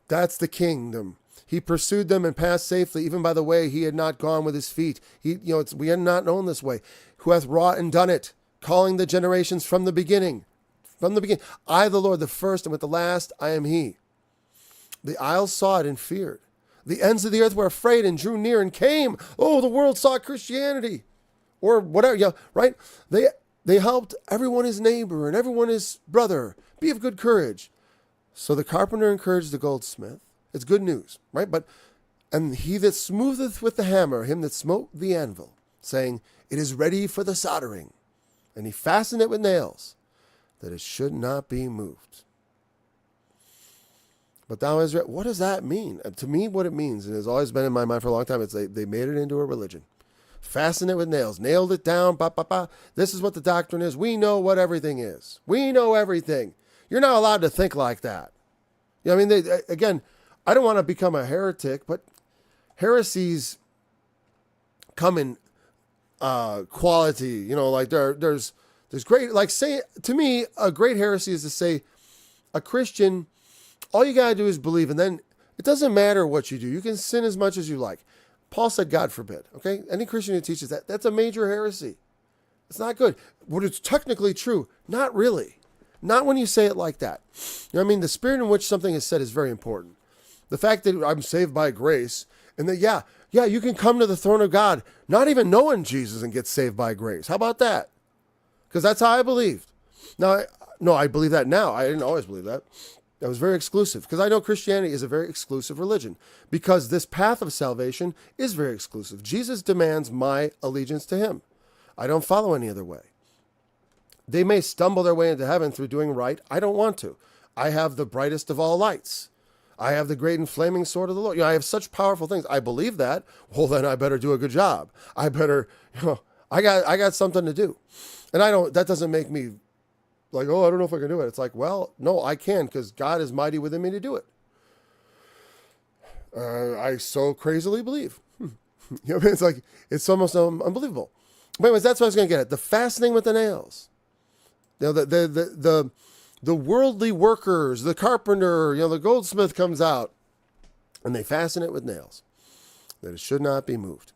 That's the kingdom. He pursued them and passed safely, even by the way he had not gone with his feet. We had not known this way. Who hath wrought and done it, calling the generations from the beginning. From the beginning. I, the Lord, the first, and with the last, I am he. The isles saw it and feared. The ends of the earth were afraid and drew near and came. Oh, the world saw Christianity. Or whatever, right? They helped everyone his neighbor and everyone his brother. Be of good courage. So the carpenter encouraged the goldsmith. It's good news, right? And he that smootheth with the hammer, him that smote the anvil, saying, it is ready for the soldering. And he fastened it with nails, that it should not be moved. But thou Israel, what does that mean? To me, what it means, and has always been in my mind for a long time, it's they made it into a religion. Fastened it with nails, nailed it down, This is what the doctrine is. We know what everything is. We know everything. You're not allowed to think like that. I mean, again, I don't want to become a heretic, but heresies come in quality. Like there's great, like say, to me, a great heresy is to say a Christian, all you got to do is believe, and then it doesn't matter what you do. You can sin as much as you like. Paul said, God forbid, okay? Any Christian who teaches that, that's a major heresy. It's not good. But it's technically true. Not really. Not when you say it like that. I mean? The spirit in which something is said is very important. The fact that I'm saved by grace, and that, yeah, you can come to the throne of God not even knowing Jesus and get saved by grace. How about that? Because that's how I believed. Now, I believe that now. I didn't always believe that. That was very exclusive, because I know Christianity is a very exclusive religion, because this path of salvation is very exclusive. Jesus demands my allegiance to him. I don't follow any other way. They may stumble their way into heaven through doing right. I don't want to. I have the brightest of all lights. I have the great and flaming sword of the Lord. I have such powerful things. I believe that. Well, then I better do a good job. I better, I got something to do. And that doesn't make me like, oh, I don't know if I can do it. It's like, well, no, I can, because God is mighty within me to do it. I so crazily believe. It's like, it's almost unbelievable. But anyways, that's what I was going to get at. The fastening with the nails. The worldly workers, the carpenter, the goldsmith comes out, and they fasten it with nails, that it should not be moved.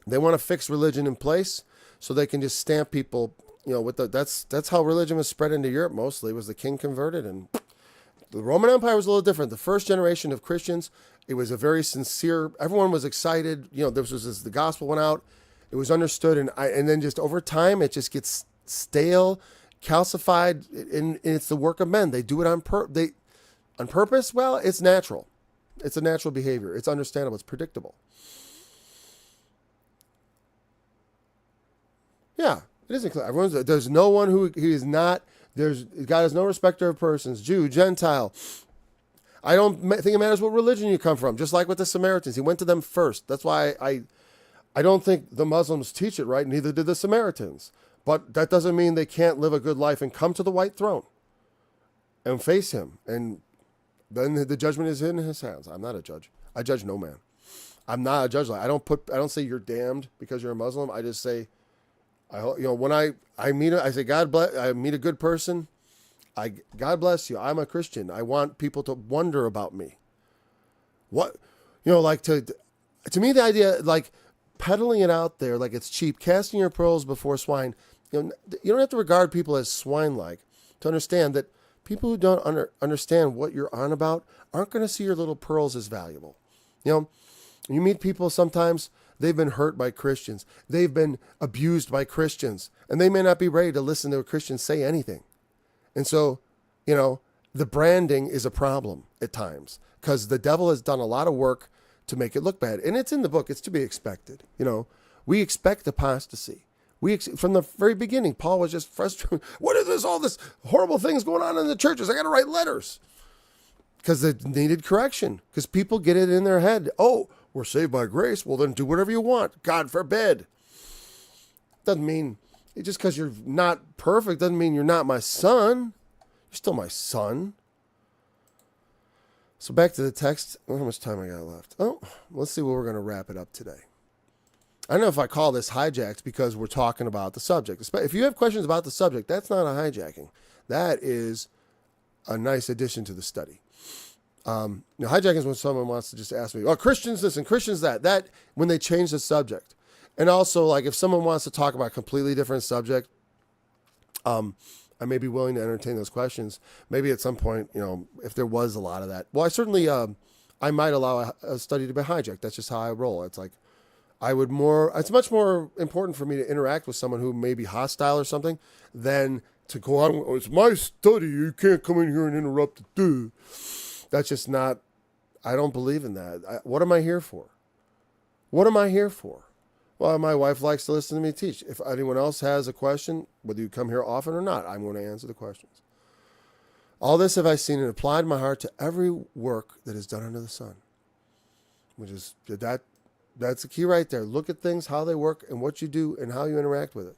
They want to fix religion in place so they can just stamp people. That's how religion was spread into Europe mostly, was the king converted. And the Roman Empire was a little different. The first generation of Christians, it was a very sincere, everyone was excited. This was as the gospel went out, it was understood. And then just over time, it just gets stale, calcified, and it's the work of men. They do it on purpose. Well, it's natural. It's a natural behavior. It's understandable. It's predictable. Yeah. It isn't clear. There's no one who is not. God has no respecter of persons. Jew, Gentile. I don't think it matters what religion you come from. Just like with the Samaritans, he went to them first. That's why I don't think the Muslims teach it right. Neither did the Samaritans. But that doesn't mean they can't live a good life and come to the white throne and face him. And then the judgment is in his hands. I'm not a judge. I judge no man. I'm not a judge. I don't say you're damned because you're a Muslim. I just say, when I meet I say, God bless, I meet a good person. God bless you. I'm a Christian. I want people to wonder about me. What, like to me, the idea, like peddling it out there, like it's cheap, casting your pearls before swine. You don't have to regard people as swine-like to understand that people who don't understand what you're on about aren't going to see your little pearls as valuable. You meet people sometimes, they've been hurt by Christians. They've been abused by Christians. And they may not be ready to listen to a Christian say anything. And so, the branding is a problem at times, because the devil has done a lot of work to make it look bad. And it's in the book. It's to be expected. We expect apostasy. From the very beginning, Paul was just frustrated. What is this? All this horrible things going on in the churches. I got to write letters. Because they needed correction. Because people get it in their head. Oh, we're saved by grace. Well, then do whatever you want. God forbid. Doesn't mean, just because you're not perfect doesn't mean you're not my son. You're still my son. So back to the text. How much time I got left? Oh, let's see what we're going to wrap it up today. I don't know if I call this hijacked because we're talking about the subject. If you have questions about the subject, that's not a hijacking. That is a nice addition to the study. Hijacking is when someone wants to just ask me, oh, Christians this and Christians that. That when they change the subject. And also, like, if someone wants to talk about a completely different subject, I may be willing to entertain those questions. Maybe at some point, if there was a lot of that. Well, I certainly, I might allow a study to be hijacked. That's just how I roll. It's like, it's much more important for me to interact with someone who may be hostile or something than to go on, oh, it's my study, you can't come in here and interrupt it. That's just not, I don't believe in that. What am I here for? What am I here for? Well, my wife likes to listen to me teach. If anyone else has a question, whether you come here often or not, I'm going to answer the questions. All this have I seen and applied my heart to every work that is done under the sun. Which is, that's the key right there. Look at things, how they work, and what you do, and how you interact with it.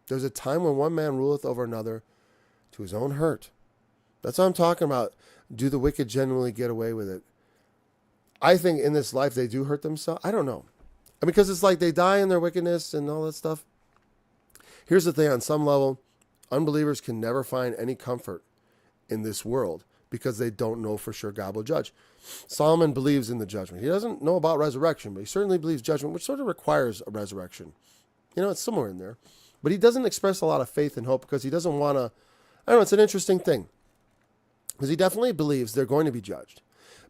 There's a time when one man ruleth over another to his own hurt. That's what I'm talking about. Do the wicked genuinely get away with it? I think in this life they do hurt themselves. I don't know. Because it's like they die in their wickedness and all that stuff. Here's the thing, on some level, unbelievers can never find any comfort in this world because they don't know for sure God will judge. Solomon believes in the judgment. He doesn't know about resurrection, but he certainly believes judgment, which sort of requires a resurrection. It's somewhere in there. But he doesn't express a lot of faith and hope because he doesn't want to, I don't know, it's an interesting thing. Because he definitely believes they're going to be judged.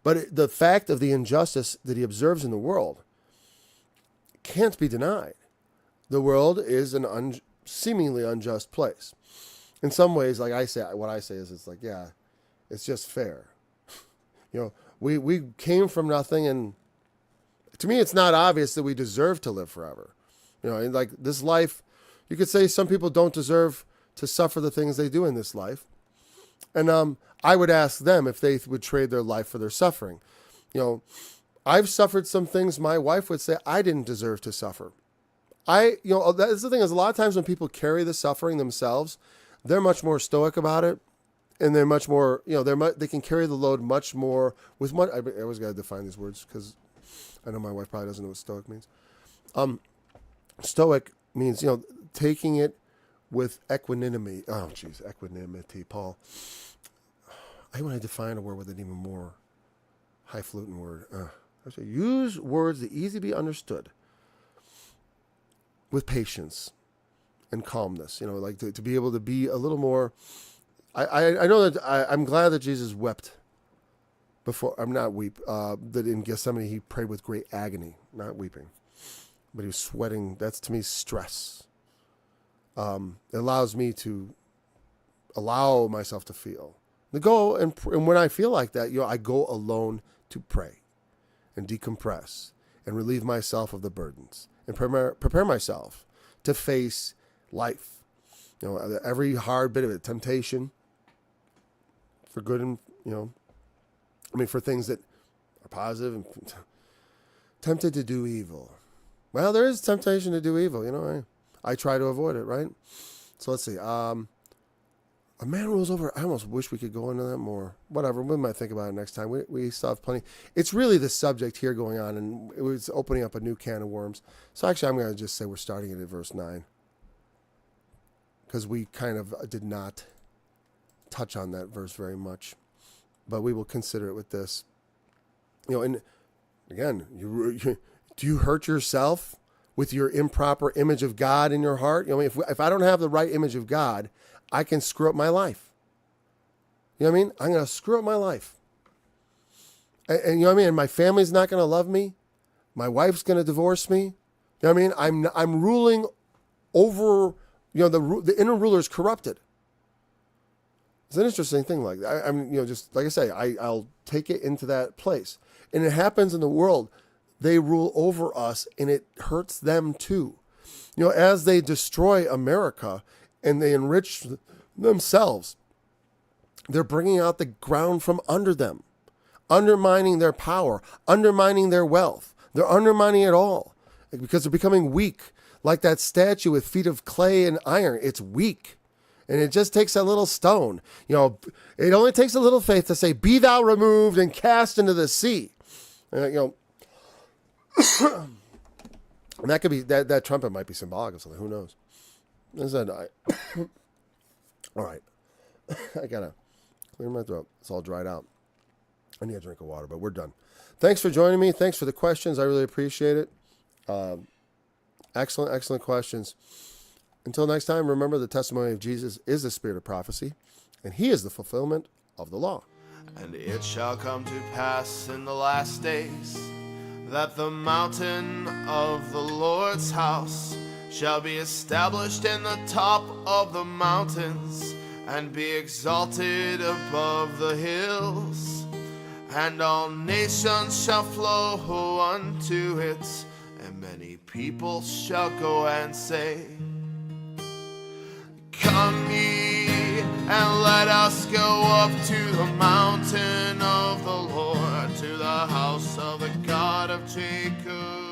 But the fact of the injustice that he observes in the world can't be denied. The world is an seemingly unjust place. In some ways, like I say, what I say is it's like, yeah, it's just fair. We came from nothing, and to me, it's not obvious that we deserve to live forever. And like this life, you could say some people don't deserve to suffer the things they do in this life. And I would ask them if they would trade their life for their suffering. I've suffered some things my wife would say I didn't deserve to suffer. That's the thing, is a lot of times when people carry the suffering themselves, they're much more stoic about it. And they're much more, they can carry the load much more with what, I always got to define these words because I know my wife probably doesn't know what stoic means. Stoic means, taking it with equanimity. Oh, geez, equanimity, Paul. I want to define a word with an even more highfalutin word. I say use words that easily be understood with patience and calmness. Like to be able to be a little more. I know that I'm glad that Jesus wept before. I'm not weep. That in Gethsemane he prayed with great agony, not weeping, but he was sweating. That's to me stress. It allows me to allow myself to feel. To go and when I feel like that, I go alone to pray and decompress and relieve myself of the burdens and prepare myself to face life. Every hard bit of it, temptation for good and, for things that are positive and tempted to do evil. Well, there is temptation to do evil, I try to avoid it, right? So let's see. A man rules over. I almost wish we could go into that more. Whatever. We might think about it next time. We still have plenty. It's really the subject here going on, and it was opening up a new can of worms. So actually, I'm going to just say we're starting it at verse 9. Because we kind of did not touch on that verse very much. But we will consider it with this. And again, do you hurt yourself with your improper image of God in your heart? If I don't have the right image of God, I can screw up my life. You know what I mean? I'm going to screw up my life. And you know what I mean? And my family's not going to love me. My wife's going to divorce me. You know what I mean? I'm ruling over, the inner ruler is corrupted. It's an interesting thing like that. I'm just like I say, I'll take it into that place. And it happens in the world. They rule over us and it hurts them too. As they destroy America, and they enrich themselves, they're bringing out the ground from under them, undermining their power, undermining their wealth. They're undermining it all because they're becoming weak, like that statue with feet of clay and iron. It's weak, and it just takes a little stone. It only takes a little faith to say, "Be thou removed and cast into the sea." And that could be that trumpet might be symbolic of something. Who knows? All right. I gotta clear my throat. It's all dried out. I need a drink of water, but we're done. Thanks for joining me. Thanks for the questions. I really appreciate it. Excellent questions. Until next time, remember the testimony of Jesus is the spirit of prophecy, and he is the fulfillment of the law. And it shall come to pass in the last days that the mountain of the Lord's house shall be established in the top of the mountains, and be exalted above the hills. And all nations shall flow unto it, and many people shall go and say, Come ye, and let us go up to the mountain of the Lord, to the house of the God of Jacob.